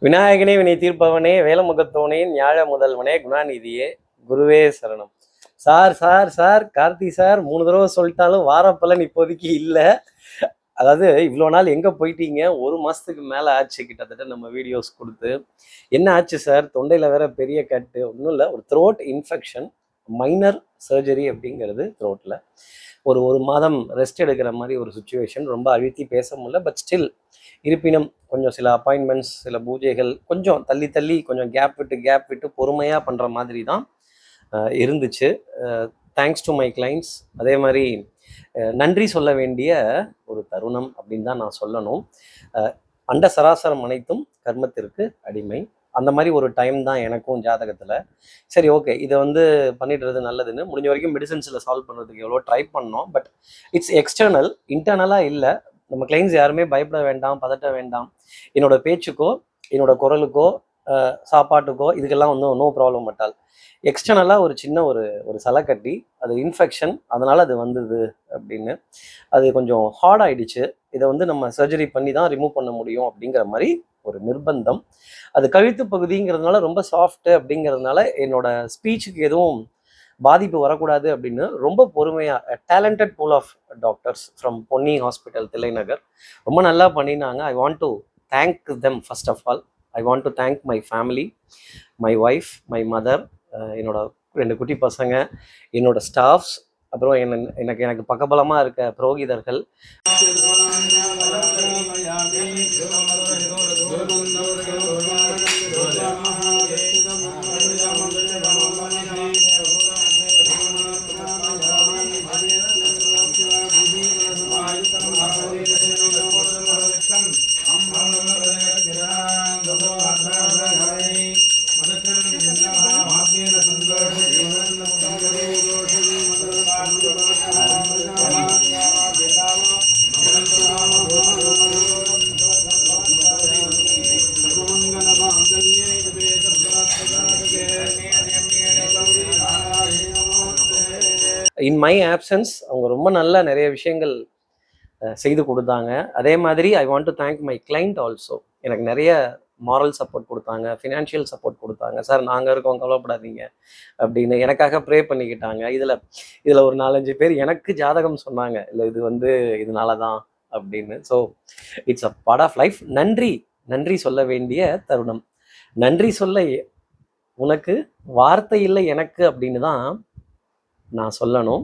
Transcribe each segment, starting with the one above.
விநாயகனே வினை தீர்ப்பவனே வேலமுகத்தோனே ஞாழ முதல்வனே குணாநிதியே குருவே சரணம். Sir sir sir Karthi sir 3 தடவை சொல்லிட்டாலும் வார பலன் இப்போதைக்கு இல்லை. அதாவது இவ்வளோ நாள் எங்கே போயிட்டீங்க? 1 மாதத்துக்கு மேலே ஆச்சு கிட்டத்தட்ட நம்ம வீடியோஸ் கொடுத்து. என்ன ஆச்சு சார்? தொண்டையில் வேற பெரிய கட்டு. ஒன்றும் இல்லை, ஒரு த்ரோட் இன்ஃபெக்ஷன், மைனர் சர்ஜரி அப்படிங்கிறது த்ரோட்டில். ஒரு மாதம் ரெஸ்ட் எடுக்கிற மாதிரி ஒரு சுச்சுவேஷன். ரொம்ப அழுத்தி பேச முடியல, பட் ஸ்டில் இருப்பினும் கொஞ்சம் சில அப்பாயின்மெண்ட்ஸ், சில பூஜைகள் கொஞ்சம் தள்ளி கொஞ்சம் கேப் விட்டு பொறுமையாக பண்ணுற மாதிரி தான் இருந்துச்சு. Thanks to my clients. அதே மாதிரி நன்றி சொல்ல வேண்டிய ஒரு தருணம் அப்படின்னு தான் நான் சொல்லணும். அண்ட சராசரம் அனைத்தும் கர்மத்திற்கு அடிமை. அந்த மாதிரி ஒரு டைம் தான் எனக்கும் ஜாதகத்தில். சரி, ஓகே, இதை பண்ணிடுறது நல்லதுன்னு முடிஞ்ச வரைக்கும் மெடிசன்ஸில் சால்வ் பண்ணுறதுக்கு எவ்வளோ ட்ரை பண்ணோம். பட் இட்ஸ் எக்ஸ்டர்னல், இன்டர்னலாக இல்லை. நம்ம கிளைண்ட்ஸ் யாருமே பயப்பட வேண்டாம், பதட்ட வேண்டாம். என்னோட பேச்சுக்கோ, என்னோட குரலுக்கோ, சாப்பாட்டுக்கோ இதுக்கெல்லாம் நோ ப்ராப்ளம் மட்டால். எக்ஸ்டர்னலாக ஒரு சின்ன ஒரு சலை கட்டி, அது இன்ஃபெக்ஷன், அதனால் அது வந்தது அப்படின்னு. அது கொஞ்சம் ஹார்ட் ஆகிடுச்சு. இதை நம்ம சர்ஜரி பண்ணி தான் ரிமூவ் பண்ண முடியும் அப்படிங்கிற மாதிரி ஒரு நிர்பந்தம். அது கழுத்து பகுதிங்கிறதுனால ரொம்ப சாஃப்ட்டு அப்படிங்கிறதுனால என்னோட ஸ்பீச்சுக்கு எதுவும் பாதிப்பு வரக்கூடாது அப்படின்னு ரொம்ப பொறுமையாக talented pool of doctors from Ponni hospital, Thillainagar ரொம்ப நல்லா பண்ணினாங்க. I want to thank them. First of all I want to thank my family, my wife, my mother, என்னோட 2 குட்டி பசங்க, என்னோட ஸ்டாஃப்ஸ், அப்புறம் எனக்கு பக்கபலமாக இருக்க புரோகிதர்கள். இன் மை ஆப்சன்ஸ் அவங்க ரொம்ப நல்ல நிறைய விஷயங்கள் செய்து கொடுத்தாங்க. அதே மாதிரி ஐ want to thank my client also. எனக்கு நிறைய மாரல் சப்போர்ட் கொடுத்தாங்க, ஃபினான்ஷியல் சப்போர்ட் கொடுத்தாங்க. சார் நாங்கள் இருக்கோம், கவலைப்படாதீங்க அப்படின்னு எனக்காக ப்ரே பண்ணிக்கிட்டாங்க. இதில் ஒரு 4-5 பேர் எனக்கு ஜாதகம் சொன்னாங்க, இல்லை இதனால தான் அப்படின்னு. So it's a part of life. நன்றி சொல்ல வேண்டிய தருணம். நன்றி சொல்ல உனக்கு வார்த்தை இல்லை எனக்கு அப்படின்னு தான் நான் சொல்லணும்.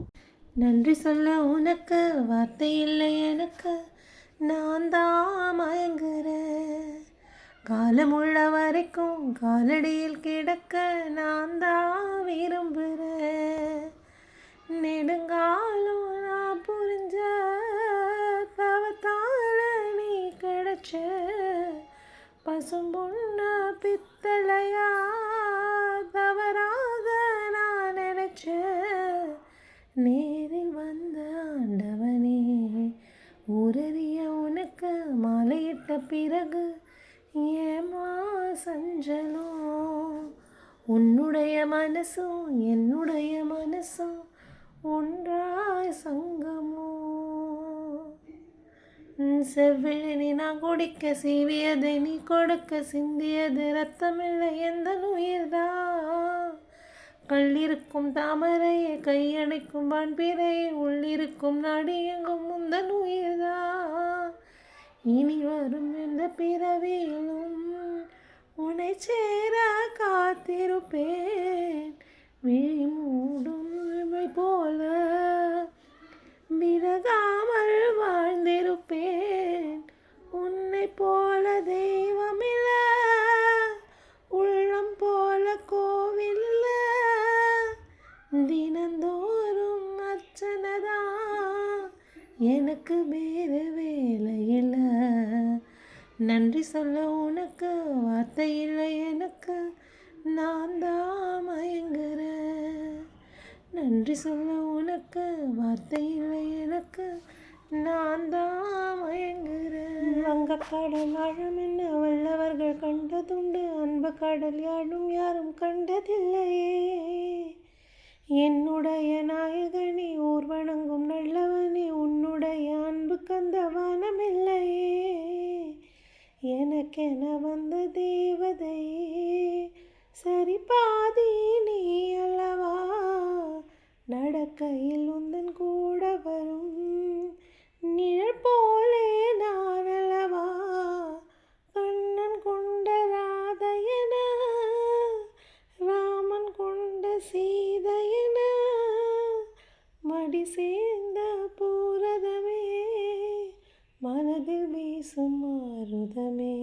நன்றி சொல்ல உனக்கு வார்த்தை இல்லை எனக்கு, நான் தான் மயங்குறேன். காலமுள்ள வரைக்கும் காலடியில் கிடக்க நான் தான் விரும்புகிறேன். நெடுங்காலம் நான் புரிஞ்ச தவத்தால நீ கிடைச்ச பசும்பொன்ன பித்தளையா தவறாக நான் நினைச்சேன். நேரில் வந்த ஆண்டவனே, ஊரறிய உனக்கு மாலையிட்ட பிறகு ஏமா சஞ்சலம்? உன்னுடைய மனசும் என்னுடைய மனசும் ஒன்றாய் சங்கமோ? செவ்விழி நான் குடிக்க சீவியதை நீ கொடுக்க சிந்தியது ரத்தமில்லை எந்த உயிர்தான். கல்லிருக்கும் தாமரையை கையடைக்கும் வான்பிறையை உள்ளிருக்கும் நாடி எங்கும் முந்தன் உயிர்தான். இனி வரும் எந்த பிறவியிலும் உன்னை சேர காத்திருப்பேன். விழி மூடும் இமை போல விலகாமல் வாழ்ந்திருப்பேன். உன்னை போல தெய்வமில்ல, உள்ளம் போல கோவில்ல, தினந்தோறும் அர்ச்சனைதான், எனக்கு வேறு வேலை இல்லை. நன்றி சொல்ல உனக்கு வார்த்தை இல்லை எனக்கு, நான் தான் மயங்குறேன். நன்றி சொல்ல உனக்கு வார்த்தை இல்லை எனக்கு, நான் தான் மயங்குறேன். வங்கக்கடல் ஆழம் என்ன வல்லவர்கள் கண்டதுண்டு, அன்பு கடல் யாரும் கண்டதில்லையே. என்னுடைய நாயகனே, ஊர்வணங்கும் நல்லவனே, உன்னுடைய அன்பு கந்த வானமில்லையே. எனக்கென வந்த தேவதையே சரி பாதி நீ அல்லவா, நடக்கையில் உந்தன் கூட வரும் நிழல் போலே நான் அல்லவா, கண்ணன் கொண்ட ராதையன ராமன் கொண்ட சீதையன மடி சேர்ந்த பூரதமே மனதில் வீசும் மாறுதமே,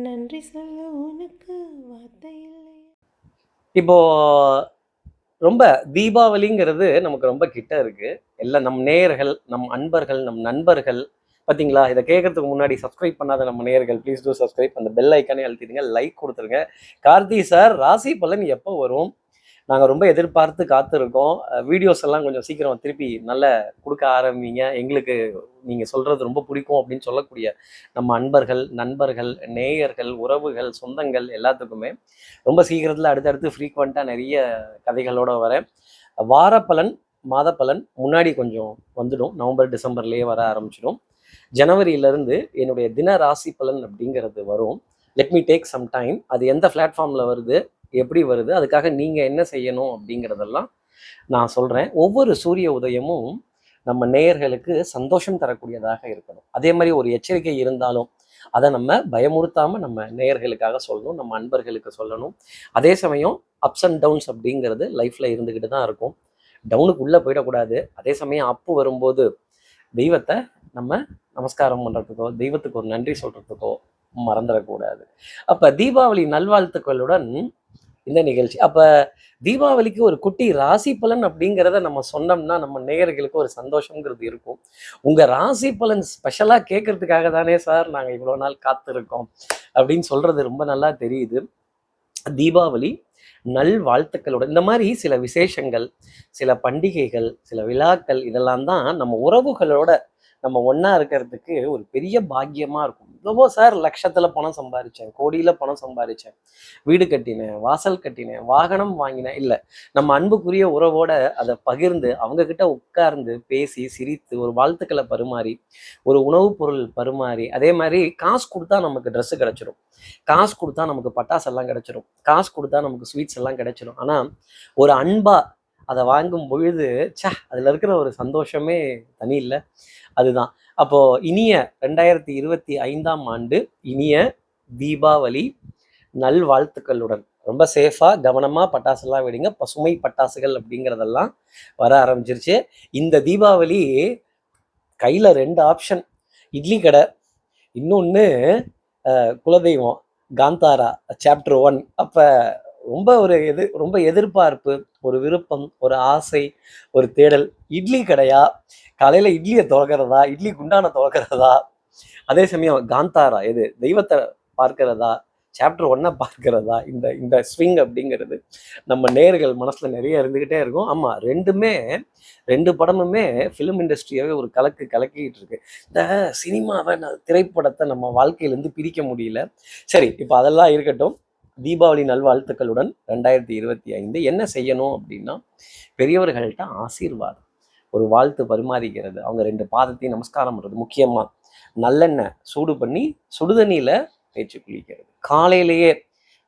நன்றி சொல்ல உனக்கு வார்த்தை இல்லை. இப்போ ரொம்ப தீபாவளிங்கிறது நமக்கு ரொம்ப கிட்ட இருக்கு. எல்லாம் நம் நேயர்கள், நம் அன்பர்கள், நம் நண்பர்கள் பார்த்தீங்களா? இதை கேட்கறதுக்கு முன்னாடி சப்ஸ்கிரைப் பண்ணாத நம்ம நேயர்கள் ப்ளீஸ் டூ சப்ஸ்கிரைப், அந்த பெல் ஐக்கானே அழுத்திடுங்க, லைக் கொடுத்துருங்க. கார்த்தி சார் ராசி பலன் எப்போ வரும்? நாங்கள் ரொம்ப எதிர்பார்த்து காத்திருக்கோம். வீடியோஸ் எல்லாம் கொஞ்சம் சீக்கிரம் திருப்பி நல்ல கொடுக்க ஆரம்பிங்க. எங்களுக்கு நீங்கள் சொல்கிறது ரொம்ப பிடிக்கும் அப்படின்னு சொல்லக்கூடிய நம்ம அன்பர்கள், நண்பர்கள், நேயர்கள், உறவுகள், சொந்தங்கள் எல்லாத்துக்குமே ரொம்ப சீக்கிரத்தில் அடுத்தடுத்து ஃப்ரீக்வெண்ட்டாக நிறைய கதைகளோட வரேன். வாரப்பலன், மாதப்பலன் முன்னாடி கொஞ்சம் வந்துடும். நவம்பர் டிசம்பர்லேயே வர ஆரம்பிச்சிடும். ஜனவரியிலேருந்து என்னுடைய தின ராசி பலன் அப்படிங்கிறது வரும். Let me take some time. அது எந்த பிளாட்ஃபார்மில் வருது, எப்படி வருது, அதுக்காக நீங்கள் என்ன செய்யணும் அப்படிங்கிறதெல்லாம் நான் சொல்கிறேன். ஒவ்வொரு சூரிய உதயமும் நம்ம நேயர்களுக்கு சந்தோஷம் தரக்கூடியதாக இருக்கணும். அதே மாதிரி ஒரு எச்சரிக்கை இருந்தாலும் அதை நம்ம பயமுறுத்தாமல் நம்ம நேயர்களுக்காக சொல்லணும், நம்ம அன்பர்களுக்கு சொல்லணும். அதே சமயம் அப்ஸ் அண்ட் டவுன்ஸ் அப்படிங்கிறது லைஃப்பில் இருந்துக்கிட்டு தான் இருக்கும். டவுனுக்கு உள்ளே போயிடக்கூடாது. அதே சமயம் அப்பு வரும்போது தெய்வத்தை நம்ம நமஸ்காரம் பண்ணுறதுக்கோ, தெய்வத்துக்கு ஒரு நன்றி சொல்கிறதுக்கோ மறந்துடக்கூடாது. அப்போ தீபாவளி நல்வாழ்த்துக்களுடன் இந்த நிகழ்ச்சி. அப்போ தீபாவளிக்கு ஒரு குட்டி ராசி பலன் அப்படிங்கிறத நம்ம சொன்னோம்னா நம்ம நேயர்களுக்கு ஒரு சந்தோஷங்கிறது இருக்கும். உங்கள் ராசி பலன் ஸ்பெஷலாக கேட்கறதுக்காக தானே சார் நாங்கள் இவ்வளோ நாள் காத்திருக்கோம் அப்படின்னு சொல்கிறது ரொம்ப நல்லா தெரியுது. தீபாவளி நல்வாழ்த்துக்களோட இந்த மாதிரி சில விசேஷங்கள், சில பண்டிகைகள், சில விழாக்கள் இதெல்லாம் தான் நம்ம உறவுகளோட நம்ம ஒன்றா இருக்கிறதுக்கு ஒரு பெரிய பாக்கியமாக இருக்கும். இவ்வளவோ சார் லட்சத்தில் பணம் சம்பாதிச்சேன், கோடியில் பணம் சம்பாதிச்சேன், வீடு கட்டினேன், வாசல் கட்டினேன், வாகனம் வாங்கினேன், இல்லை நம்ம அன்புக்குரிய உறவோட அதை பகிர்ந்து அவங்கக்கிட்ட உட்கார்ந்து பேசி சிரித்து ஒரு வாழ்த்துக்களை பரிமாறி ஒரு உணவுப் பொருள் பரிமாறி, அதே மாதிரி காசு கொடுத்தா நமக்கு ட்ரெஸ்ஸு கிடச்சிரும், காசு கொடுத்தா நமக்கு பட்டாசெல்லாம் கிடச்சிரும், காசு கொடுத்தா நமக்கு ஸ்வீட்ஸ் எல்லாம் கிடச்சிரும். ஆனால் ஒரு அன்பா அதை வாங்கும் பொழுது அதில் இருக்கிற ஒரு சந்தோஷமே தனி இல்லை. அதுதான். அப்போ இனிய 2025ஆம் ஆண்டு இனிய தீபாவளி நல்வாழ்த்துக்களுடன் ரொம்ப சேஃபாக கவனமாக பட்டாசுலாம் வெடிங்க. பசுமை பட்டாசுகள் அப்படிங்கிறதெல்லாம் வர ஆரம்பிச்சிருச்சு. இந்த தீபாவளி கையில் 2 ஆப்ஷன், இட்லி கடை, இன்னொன்று குலதெய்வம் காந்தாரா சாப்டர் 1. அப்போ ரொம்ப எதிர்பார்ப்பு, ஒரு விருப்பம், ஒரு ஆசை, ஒரு தேடல். இட்லி கடையா, காலையில் இட்லியை துறக்கிறதா, இட்லி குண்டான துறக்கிறதா, அதே சமயம் காந்தாரா எது தெய்வத்தை பார்க்கிறதா, சாப்டர் 1 பார்க்கிறதா, இந்த ஸ்விங் அப்படிங்கிறது நம்ம நேயர்கள் மனசில் நிறைய இருந்துக்கிட்டே இருக்கும். ஆமாம், ரெண்டு படமுமே ஃபிலிம் இண்டஸ்ட்ரியாவே ஒரு கலக்கிட்டு இருக்கு. இந்த சினிமாவை திரைப்படத்தை நம்ம வாழ்க்கையிலேருந்து பிரிக்க முடியல. சரி, இப்போ அதெல்லாம் இருக்கட்டும். தீபாவளி நல்வாழ்த்துக்களுடன் 2025 என்ன செய்யணும் அப்படின்னா, பெரியவர்கள்ட்ட ஆசீர்வாதம், ஒரு வாழ்த்து பரிமாறிக்கிறது, அவங்க 2 பாதத்தையும் நமஸ்காரம் பண்ணுறது, முக்கியமாக நல்லெண்ணெய் சூடு பண்ணி சுடுதண்ணியில் தேய்ச்சி குளிக்கிறது, காலையிலேயே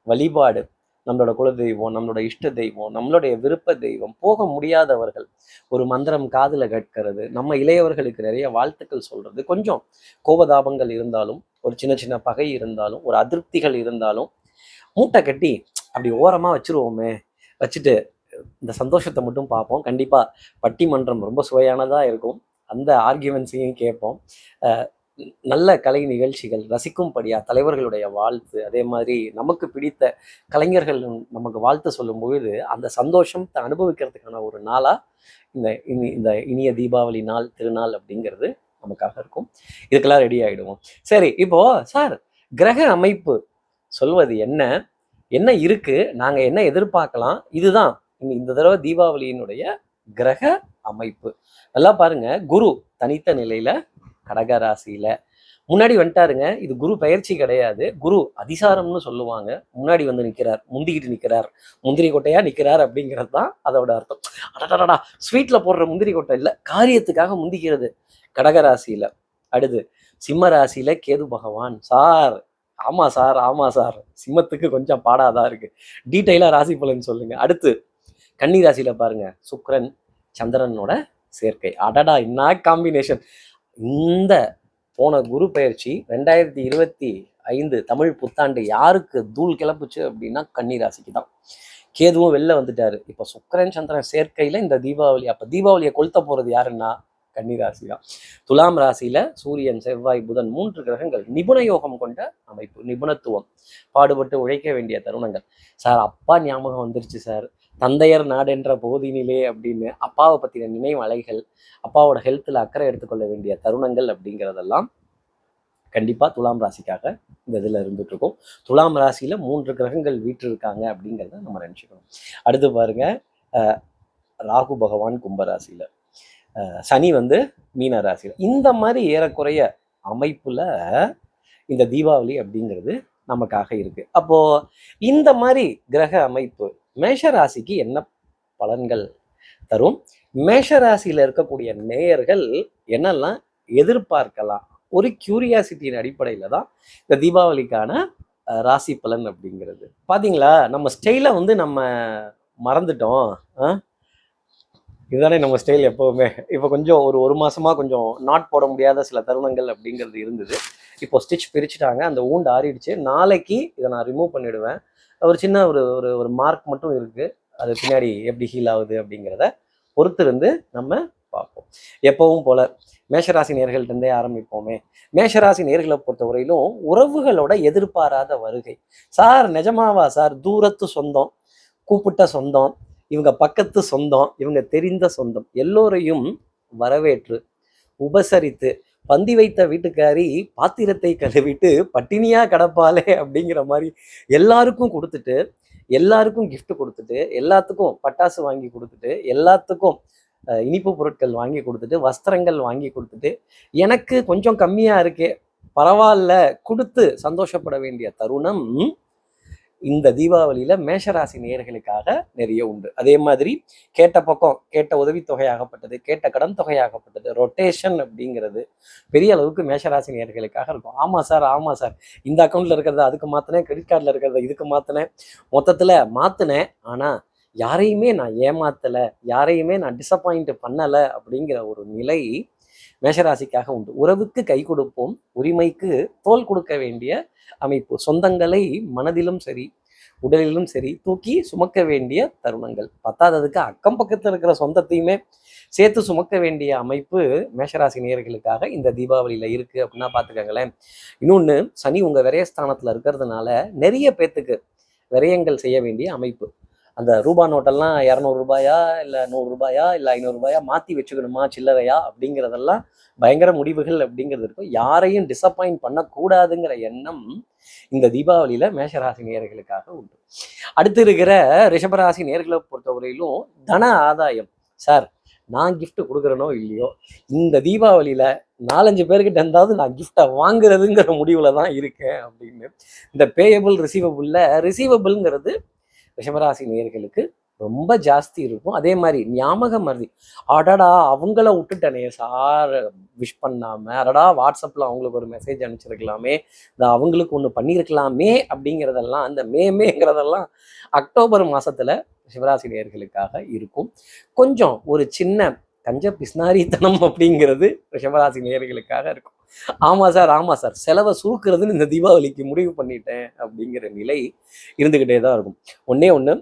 வழிபாடு, நம்மளோட குலதெய்வம், நம்மளோட இஷ்ட தெய்வம், நம்மளுடைய விருப்ப தெய்வம், போக முடியாதவர்கள் ஒரு மந்திரம் காதில் கேட்கறது, நம்ம இளையவர்களுக்கு நிறைய வாழ்த்துக்கள் சொல்கிறது. கொஞ்சம் கோபதாபங்கள் இருந்தாலும், ஒரு சின்ன பகை இருந்தாலும், ஒரு அதிருப்திகள் இருந்தாலும் மூட்டை கட்டி அப்படி ஓரமாக வச்சுருவோமே, வச்சுட்டு இந்த சந்தோஷத்தை மட்டும் பார்ப்போம். கண்டிப்பாக பட்டிமன்றம் ரொம்ப சுவையானதாக இருக்கும். அந்த ஆர்கியூமெண்ட்ஸையும் கேட்போம். நல்ல கலை நிகழ்ச்சிகள் ரசிக்கும்படியாக தலைவர்களுடைய வாழ்த்து, அதே மாதிரி நமக்கு பிடித்த கலைஞர்கள் நமக்கு வாழ்த்து சொல்லும் பொழுது அந்த சந்தோஷத்தை அனுபவிக்கிறதுக்கான ஒரு நாளாக இந்த இனிய தீபாவளி நாள், திருநாள் அப்படிங்கிறது நமக்காக இருக்கும். இதுக்கெல்லாம் ரெடி ஆகிடுவோம். சரி, இப்போது சார் கிரக அமைப்பு சொல்வது என்ன இருக்கு, நாங்கள் என்ன எதிர்பார்க்கலாம், இதுதான் இந்த தடவை தீபாவளியினுடைய கிரக அமைப்பு. நல்லா பாருங்க, குரு தனித்த நிலையில கடக ராசியில முன்னாடி வந்துட்டாருங்க. இது குரு பயிற்சி கிடையாது, குரு அதிசாரம்னு சொல்லுவாங்க. முன்னாடி வந்து நிற்கிறார், முந்திக்கிட்டு நிற்கிறார், முந்திரி கொட்டையா நிற்கிறார் அப்படிங்கிறது தான் அதோட அர்த்தம். அடடா, ஸ்வீட்ல போடுற முந்திரி கொட்டை இல்லை, காரியத்துக்காக முந்திக்கிறது கடகராசியில. அடுத்து சிம்ம ராசியில கேது பகவான். சார் ஆமா சார், ஆமா சார், சிம்மத்துக்கு கொஞ்சம் பாடாதான் இருக்கு. டீட்டெயிலா ராசி பலன் சொல்லுங்க. அடுத்து கன்னி ராசியில பாருங்க, சுக்கிரன் சந்திரனோட சேர்க்கை. அடடா என்ன காம்பினேஷன்! இந்த போன குரு பயிற்சி 2025 தமிழ் புத்தாண்டு யாருக்கு தூள் கிளப்புச்சு அப்படின்னா கன்னி ராசிக்கு தான். கேதுவும் வெளில வந்துட்டாரு. இப்போ சுக்கிரன் சந்திரன் சேர்க்கையில இந்த தீபாவளி, அப்ப தீபாவளியை கொளுத்த போறது யாருன்னா கன்னி ராசி தான். துலாம் ராசியில சூரியன் செவ்வாய் புதன் 3 கிரகங்கள் நிபுண யோகம் கொண்ட அமைப்பு, நிபுணத்துவம், பாடுபட்டு உழைக்க வேண்டிய தருணங்கள். சார் அப்பா ஞாபகம் வந்துருச்சு சார், தந்தையர் நாடென்ற போதினிலே அப்படின்னு அப்பாவை பத்தின நினைவு அலைகள், அப்பாவோட ஹெல்த்தில் அக்கறை எடுத்துக்கொள்ள வேண்டிய தருணங்கள் அப்படிங்கிறதெல்லாம் கண்டிப்பா துலாம் ராசிக்காக இந்த இதுல இருந்துட்டு இருக்கும். துலாம் ராசியில 3 கிரகங்கள் வீற்றிருக்காங்க அப்படிங்கிறத நம்ம நினைச்சுக்கணும். அடுத்து பாருங்க, ராகு பகவான் கும்பராசியில, சனி மீன ராசியில. இந்த மாதிரி ஏறக்குறைய அமைப்புல இந்த தீபாவளி அப்படிங்கிறது நமக்காக இருக்கு. அப்போ இந்த மாதிரி கிரக அமைப்பு மேஷ ராசிக்கு என்ன பலன்கள் தரும், மேஷ ராசியில இருக்கக்கூடிய நேயர்கள் என்னெல்லாம் எதிர்பார்க்கலாம், ஒரு கியூரியாசிட்டியின் அடிப்படையில தான் இந்த தீபாவளிக்கான ராசி பலன் அப்படிங்கிறது. பாத்தீங்களா, நம்ம ஸ்டைலை நம்ம மறந்துட்டோம். இதுதானே நம்ம ஸ்டைல் எப்பவுமே. இப்போ கொஞ்சம் ஒரு மாசமா கொஞ்சம் நாட் போட முடியாத சில தருணங்கள் அப்படிங்கிறது இருந்தது. இப்போ ஸ்டிச் பிரிச்சுட்டாங்க, அந்த ஊண்டு ஆறிடுச்சு. நாளைக்கு இதை நான் ரிமூவ் பண்ணிடுவேன். ஒரு சின்ன ஒரு மார்க் மட்டும் இருக்கு, அது பின்னாடி எப்படி ஹீல் ஆகுது அப்படிங்கிறத பொறுத்திருந்து நம்ம பார்ப்போம். எப்பவும் போல மேஷராசி நேர்கள்ட்டே ஆரம்பிப்போமே. மேஷராசி நேர்களை பொறுத்தவரையிலும் உறவுகளோட எதிர்பாராத வருகை. சார் நிஜமாவா சார்? தூரத்து சொந்தம், கூப்பிட்ட சொந்தம், இவங்க பக்கத்து சொந்தம், இவங்க தெரிந்த சொந்தம் எல்லோரையும் வரவேற்று உபசரித்து, பந்தி வைத்த வீட்டுக்காரி பாத்திரத்தை கழுவிட்டு பட்டினியா கிடப்பாலே அப்படிங்கிற மாதிரி எல்லாருக்கும் கொடுத்துட்டு, எல்லாருக்கும் கிஃப்ட் கொடுத்துட்டு, எல்லாத்துக்கும் பட்டாசு வாங்கி கொடுத்துட்டு, எல்லாத்துக்கும் இனிப்பு பொருட்கள் வாங்கி கொடுத்துட்டு, வஸ்திரங்கள் வாங்கி கொடுத்துட்டு, எனக்கு கொஞ்சம் கம்மியா இருக்கே பரவாயில்ல கொடுத்து சந்தோஷப்பட வேண்டிய தருணம் இந்த தீபாவளியில மேஷராசி நேயர்களுக்காக நிறைய உண்டு. அதே மாதிரி கேட்ட பக்கம் கேட்ட உதவித்தொகையாகப்பட்டது, கேட்ட கடன் தொகையாகப்பட்டது, ரொட்டேஷன் அப்படிங்கிறது பெரிய அளவுக்கு மேஷராசி நேயர்களுக்காக இருக்கும். ஆமா சார், ஆமா சார், இந்த அக்கௌண்ட்ல இருக்கிறத அதுக்கு மாத்தினேன், கிரெடிட் கார்டில் இருக்கிறத இதுக்கு மாத்தினேன், மொத்தத்துல மாத்தினேன், ஆனா யாரையுமே நான் ஏமாத்தல, யாரையுமே நான் டிசப்பாயிண்ட் பண்ணல அப்படிங்கிற ஒரு நிலை மேஷராசிக்காக உண்டு. உறவுக்கு கை கொடுப்போம், உரிமைக்கு தோல் கொடுக்க வேண்டிய அமைப்பு, சொந்தங்களை மனதிலும் சரி உடலிலும் சரி தூக்கி சுமக்க வேண்டிய தருணங்கள். பத்தாததுக்கு அக்கம் பக்கத்தில் இருக்கிற சொந்தத்தையுமே சேர்த்து சுமக்க வேண்டிய அமைப்பு மேஷராசி நேயர்களுக்காக இந்த தீபாவளியில இருக்கு அப்படின்னா பார்த்துக்கங்களேன். இன்னொன்று, சனி உங்க விரயஸ்தானத்துல இருக்கிறதுனால நிறைய பேத்துக்கு விரயங்கள் செய்ய வேண்டிய அமைப்பு. அந்த ரூபா நோட்டெல்லாம் 200 ரூபாயா இல்லை 100 ரூபாயா இல்லை 500 ரூபாயா மாற்றி வச்சுக்கணுமா சில்லறையா அப்படிங்கிறதெல்லாம் பயங்கர முடிவுகள் அப்படிங்கிறது இருக்கும். யாரையும் டிசப்பாயிண்ட் பண்ணக்கூடாதுங்கிற எண்ணம் இந்த தீபாவளியில மேஷராசி நேயர்களுக்காக உண்டு. அடுத்து இருக்கிற ரிஷபராசி நேயர்களை பொறுத்தவரையிலும் தன ஆதாயம். சார் நான் கிஃப்ட் கொடுக்குறேனோ இல்லையோ, இந்த தீபாவளியில 4-5 பேர்கிட்ட இருந்தாவது நான் கிஃப்டை வாங்குறதுங்கிற முடிவுல தான் இருக்கேன் அப்படின்னு. இந்த பேயபிள் ரிசீவபிள்ங்கிறது ரிஷபராசி நேயர்களுக்கு ரொம்ப ஜாஸ்தி இருக்கும். அதே மாதிரி ஞாபக மறதி, அடடா அவங்கள விட்டுட்டனே சார் விஷ் பண்ணாம, அடடா வாட்ஸ்அப்ல அவங்களுக்கு ஒரு மெசேஜ் அனுப்பிச்சிருக்கலாமே, இந்த அவங்களுக்கு ஒன்று பண்ணியிருக்கலாமே அப்படிங்கிறதெல்லாம், அந்த மேங்கிறதெல்லாம் அக்டோபர் மாசத்துல ரிஷபராசி நேயர்களுக்காக இருக்கும். கொஞ்சம் ஒரு சின்ன கஞ்ச பிஸ்னாரித்தனம் அப்படிங்கிறது ரிஷபராசி நேயர்களுக்காக இருக்கும். ஆமா சார், ஆமா சார், செலவை சுருக்கிறதுன்னு இந்த தீபாவளிக்கு முடிவு பண்ணிட்டேன் அப்படிங்கிற நிலை இருந்துகிட்டே தான் இருக்கும். ஒன்னே ஒன்று,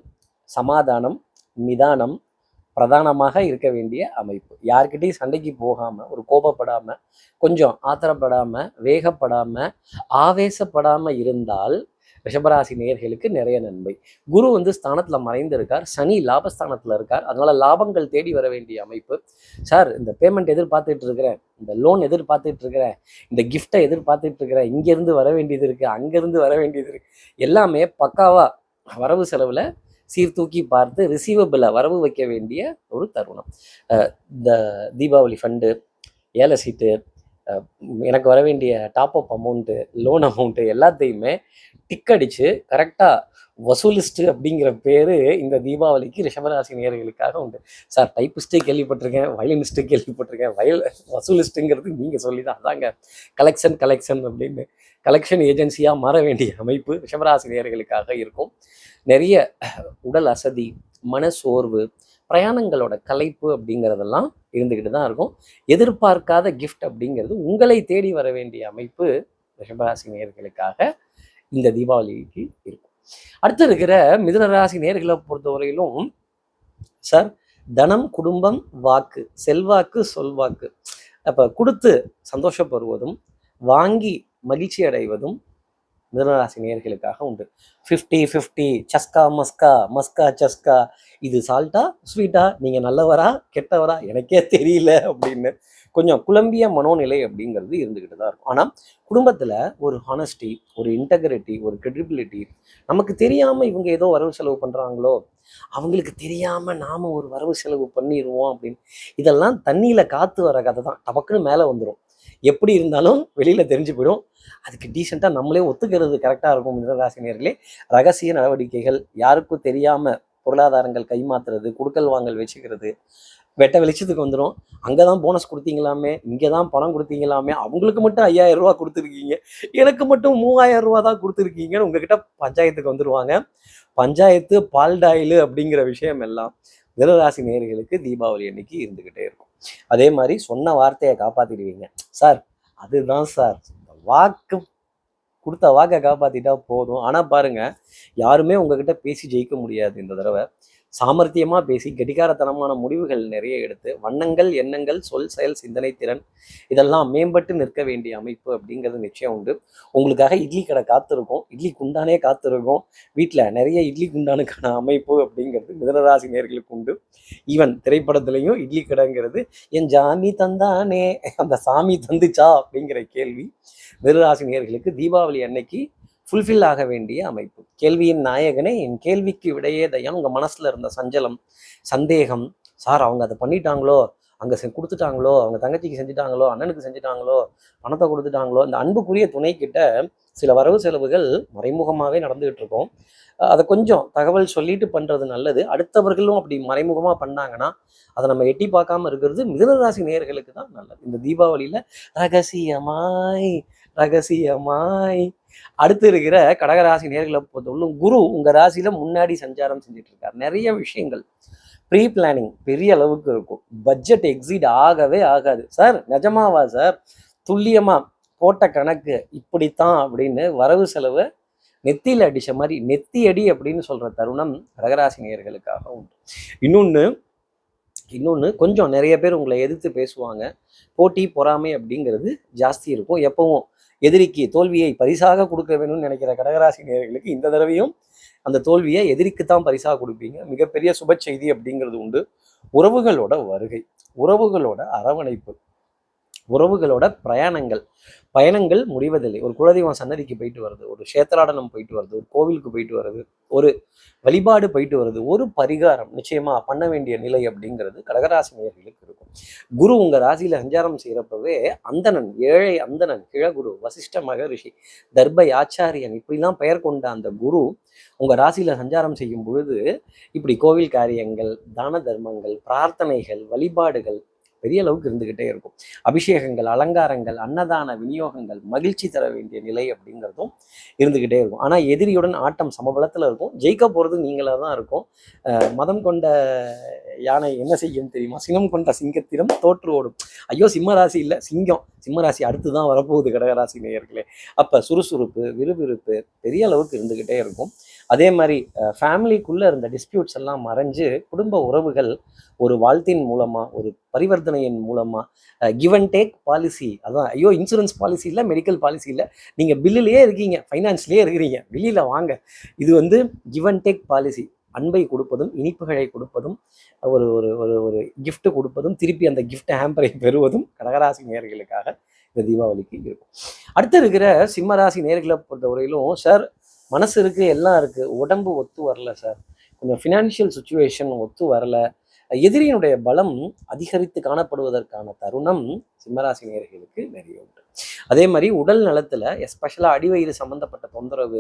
சமாதானம் நிதானம் பிரதானமாக இருக்க வேண்டிய அமைப்பு. யார்கிட்டையும் சண்டைக்கு போகாம, ஒரு கோபப்படாம, கொஞ்சம் ஆத்திரப்படாம, வேகப்படாம, ஆவேசப்படாம இருந்தால் ரிஷபராசி நேயர்களுக்கு நிறைய நன்மை. குரு ஸ்தானத்துல மறைந்திருக்கார், சனி லாபஸ்தானத்துல இருக்கார், அதனால லாபங்கள் தேடி வர வேண்டிய அமைப்பு. சார் இந்த பேமெண்ட் எதிர்பார்த்துட்டு இருக்கிறேன், இந்த லோன் எதிர்பார்த்துட்டு இருக்கிறேன், இந்த கிஃப்டை எதிர்பார்த்துட்டு இருக்கிறேன், இங்கிருந்து வர வேண்டியது இருக்கு, அங்கிருந்து வர வேண்டியது இருக்கு, எல்லாமே பக்காவா வரவு செலவுல சீர்தூக்கி பார்த்து ரிசீவபிளை வரவு வைக்க வேண்டிய ஒரு தருணம். இந்த தீபாவளி ஃபண்டு, ஏல சீட்டு, எனக்கு வர வேண்டிய top up amount, loan amount எல்லாத்தையுமே டிக் அடிச்சு கரெக்டாக வசூலிஸ்ட்டு அப்படிங்கிற பேர் இந்த தீபாவளிக்கு ரிஷபராசி நேயர்களுக்காக உண்டு. சார் டைப்பிஸ்ட்டே கேள்விப்பட்டிருக்கேன், வயலினிஸ்ட்டு கேள்விப்பட்டிருக்கேன், வசூலிஸ்ட்டுங்கிறது நீங்கள் சொல்லி தான். அதாங்க கலெக்ஷன் அப்படின்னு கலெக்ஷன் ஏஜென்சியாக மாற வேண்டிய அமைப்பு ரிஷபராசி நேயர்களுக்காக இருக்கும். நிறைய உடல் அசதி, மனசோர்வு, பிரயாணங்களோட கலைப்பு அப்படிங்கிறதெல்லாம் இருந்துக்கிட்டு தான் இருக்கும். எதிர்பார்க்காத கிஃப்ட் அப்படிங்கிறது உங்களை தேடி வர வேண்டிய அமைப்பு ரிஷபராசி நேயர்களுக்காக இந்த தீபாவளிக்கு இருக்கும். அடுத்து இருக்கிற மிதுன ராசி நேயர்களை பொறுத்தவரையிலும் சார், தனம், குடும்பம், வாக்கு, செல்வாக்கு, சொல்வாக்கு, அப்போ கொடுத்து சந்தோஷப்படுவதும் வாங்கி மகிழ்ச்சி அடைவதும் மிதுனராசி நேயர்களுக்காக உண்டு. 50-50, சஸ்கா மஸ்கா, மஸ்கா சஸ்கா, இது சால்ட்டா ஸ்வீட்டா, நீங்கள் நல்லவரா கெட்டவரா எனக்கே தெரியல அப்படின்னு கொஞ்சம் குழம்பிய மனோநிலை அப்படிங்கிறது இருந்துக்கிட்டு தான் இருக்கும். ஆனால் குடும்பத்தில் ஒரு ஹானஸ்டி, ஒரு இன்டெகிரிட்டி, ஒரு கிரெடிபிலிட்டி, நமக்கு தெரியாமல் இவங்க ஏதோ வரவு செலவு பண்ணுறாங்களோ, அவங்களுக்கு தெரியாமல் நாம் ஒரு வரவு செலவு பண்ணிடுவோம் அப்படின்னு, இதெல்லாம் தண்ணியில் காற்று வர கதை தான். டபக்குன்னு மேலே வந்துடும். எப்படி இருந்தாலும் வெளியில் தெரிஞ்சு போயிடும். அதுக்கு டீசெண்டாக நம்மளே ஒத்துக்கிறது கரெக்டாக இருக்கும். மிதுனராசினியர்களே, ரகசிய நடவடிக்கைகள், யாருக்கும் தெரியாமல் பொருளாதாரங்கள் கைமாத்துறது, குடுக்கல் வாங்கல் வச்சுக்கிறது, வெட்ட வெளிச்சத்துக்கு வந்துடும். அங்கே தான் போனஸ் கொடுத்தீங்களாமே, இங்கே தான் பணம் கொடுத்தீங்களாமே, அவங்களுக்கு மட்டும் 5000 ரூபா கொடுத்துருக்கீங்க, எனக்கு மட்டும் 3000 ரூபா தான் கொடுத்துருக்கீங்கன்னு உங்ககிட்ட பஞ்சாயத்துக்கு வந்துடுவாங்க. பஞ்சாயத்து பால்டாயிலு அப்படிங்கிற விஷயம் எல்லாம் மிதுனராசி நேயர்களுக்கு தீபாவளி அன்னைக்கு இருந்துக்கிட்டே இருக்கும். அதே மாதிரி சொன்ன வார்த்தையை காப்பாற்றிடுவீங்க சார். அதுதான் சார், வாக்கு கொடுத்த வாக்கை காப்பாற்றிட்டா போதும். ஆனால் பாருங்க, யாருமே உங்ககிட்ட பேசி ஜெயிக்க முடியாது. இந்த தடவை சாமர்த்தியமாக பேசி கெட்டிக்காரத்தனமான முடிவுகள் நிறைய எடுத்து வண்ணங்கள், எண்ணங்கள், சொல், செயல், சிந்தனை திறன் இதெல்லாம் மேம்பட்டு நிற்க வேண்டிய அமைப்பு அப்படிங்கிறது நிச்சயம் உண்டு. உங்களுக்காக இட்லி கடை காத்திருக்கும், இட்லி குண்டானே காத்திருக்கும், வீட்டில் நிறைய இட்லி குண்டானுக்கான அமைப்பு அப்படிங்கிறது மிதுனராசி நேயர்களுக்கு உண்டு. ஈவன் திரைப்படத்துலையும் இட்லி கடைங்கிறது என் ஜாமி தந்தானே, அந்த சாமி தந்துச்சா அப்படிங்கிற கேள்வி மிதுனராசி நேயர்களுக்கு தீபாவளி அன்னைக்கு ஃபுல்ஃபில் ஆக வேண்டிய அமைப்பு. கேள்வியின் நாயகனே, என் கேள்விக்கு விடையே தயம். உங்கள் மனசில் இருந்த சஞ்சலம், சந்தேகம், சார் அவங்க அதை பண்ணிட்டாங்களோ, அங்கே கொடுத்துட்டாங்களோ, அவங்க தங்கச்சிக்கு செஞ்சுட்டாங்களோ, அண்ணனுக்கு செஞ்சுட்டாங்களோ, பணத்தை கொடுத்துட்டாங்களோ, இந்த அன்புக்குரிய துணை கிட்ட சில வரவு செலவுகள் மறைமுகமாகவே நடந்துகிட்டு இருக்கோம். அதை கொஞ்சம் தகவல் சொல்லிட்டு பண்ணுறது நல்லது. அடுத்தவர்களும் அப்படி மறைமுகமாக பண்ணாங்கன்னா அதை நம்ம எட்டி பார்க்காம இருக்கிறது மிதுனராசி நேயர்களுக்கு தான் நல்லது. இந்த தீபாவளியில் ரகசியமாய் ரகசியமாய். அடுத்து இருக்கிற கடகராசி நேயர்களை பொறுத்தவரைக்கும் குரு உங்கள் ராசியில் முன்னாடி சஞ்சாரம் செஞ்சுட்டு இருக்கார். நிறைய விஷயங்கள் ப்ரீ பிளானிங் பெரிய அளவுக்கு இருக்கும். பட்ஜெட் எக்ஸீட் ஆகவே ஆகாது. சார் நிஜமாவா சார், துல்லியமாக போட்ட கணக்கு இப்படித்தான் அப்படின்னு வரவு செலவு நெத்தியில் அடித்த மாதிரி நெத்தி அடி அப்படின்னு சொல்கிற தருணம் கடகராசி நேயர்களுக்காக உண்டு. இன்னொன்று கொஞ்சம் நிறைய பேர் உங்களை எதிர்த்து பேசுவாங்க. போட்டி பொறாமை அப்படிங்கிறது ஜாஸ்தி இருக்கும். எப்பவும் எதிரிக்கு தோல்வியை பரிசாக கொடுக்க வேணும்னு நினைக்கிற கடகராசி நேயர்களுக்கு இந்த தடவையும் அந்த தோல்வியை எதிரிக்குத்தான் பரிசாக கொடுப்பீங்க. மிகப்பெரிய சுப செய்தி அப்படிங்கிறது உண்டு. உறவுகளோட வருகை, உறவுகளோட அரவணைப்பு, உறவுகளோட பயணங்கள் முடிவதில்லை. ஒரு குலதெய்வம் சன்னதிக்கு போயிட்டு வருது, ஒரு கஷேத்திராடனம் போயிட்டு வருது, ஒரு கோவிலுக்கு போயிட்டு வருது, ஒரு வழிபாடு போயிட்டு வருது, ஒரு பரிகாரம் நிச்சயமா பண்ண வேண்டிய நிலை அப்படிங்கிறது கடகராசி நேயர்களுக்கு இருக்கும். குரு உங்க ராசியில சஞ்சாரம் செய்யறப்பவே அந்தணன், ஏழை அந்தணன், கிழகுரு, வசிஷ்ட மகரிஷி, தர்பை ஆச்சாரியன் இப்படிலாம் பெயர் கொண்ட அந்த குரு உங்க ராசியில சஞ்சாரம் செய்யும் பொழுது இப்படி கோவில் காரியங்கள், தான தர்மங்கள், பிரார்த்தனைகள், வழிபாடுகள் பெரிய அளவுக்கு இருந்துகிட்டே இருக்கும். அபிஷேகங்கள், அலங்காரங்கள், அன்னதான விநியோகங்கள், மகிழ்ச்சி தர வேண்டிய நிலை அப்படிங்கிறதும் இருந்துகிட்டே இருக்கும். ஆனால் எதிரியுடன் ஆட்டம் சமபலத்தில் இருக்கும். ஜெயிக்க போகிறது நீங்களாக தான் இருக்கும். மதம் கொண்ட யானை என்ன செய்யும் தெரியுமா? சினம் கொண்ட சிங்கத்திடம் தோற்று ஓடும். ஐயோ சிம்மராசி இல்லை, சிம்மராசி அடுத்து தான் வரப்போகுது கடகராசி நேயர்களே. அப்போ சுறுசுறுப்பு, விறுவிறுப்பு பெரிய அளவுக்கு இருந்துக்கிட்டே இருக்கும். அதே மாதிரி ஃபேமிலிக்குள்ளே இருந்த டிஸ்பியூட்ஸ் எல்லாம் மறைஞ்சு குடும்ப உறவுகள் ஒரு வாழ்த்தின் மூலமாக, ஒரு பரிவர்த்தனையின் மூலமாக கிவ் அண்ட் டேக் பாலிசி, அதான் ஐயோ இன்சூரன்ஸ் பாலிசி இல்லை, மெடிக்கல் பாலிசி இல்லை, நீங்கள் பில்லுலேயே இருக்கீங்க, ஃபைனான்ஸ்லேயே இருக்கிறீங்க, வெளியில் வாங்க. இது கிவ் அண்ட் டேக் பாலிசி. அன்பை கொடுப்பதும், இனிப்புகளை கொடுப்பதும், ஒரு ஒரு ஒரு ஒரு கிஃப்ட் கொடுப்பதும், திருப்பி அந்த கிஃப்ட் ஹேம்பரை பெறுவதும் கடகராசி நேயர்களுக்காக இந்த தீபாவளிக்கு இருக்கும். அடுத்து இருக்கிற சிம்மராசி நேயர்களை பொறுத்தவரையிலும் சார், மனசு இருக்குது, எல்லாம் இருக்குது, உடம்பு ஒத்து வரல சார், கொஞ்சம் ஃபினான்ஷியல் சுச்சுவேஷன் ஒத்து வரல, எதிரியினுடைய பலம் அதிகரித்து காணப்படுவதற்கான தருணம் சிம்மராசி நேயர்களுக்கு நிறைய உண்டு. அதே மாதிரி உடல் நலத்துல எஸ்பெஷலா அடிவயிறு சம்பந்தப்பட்ட தொந்தரவு,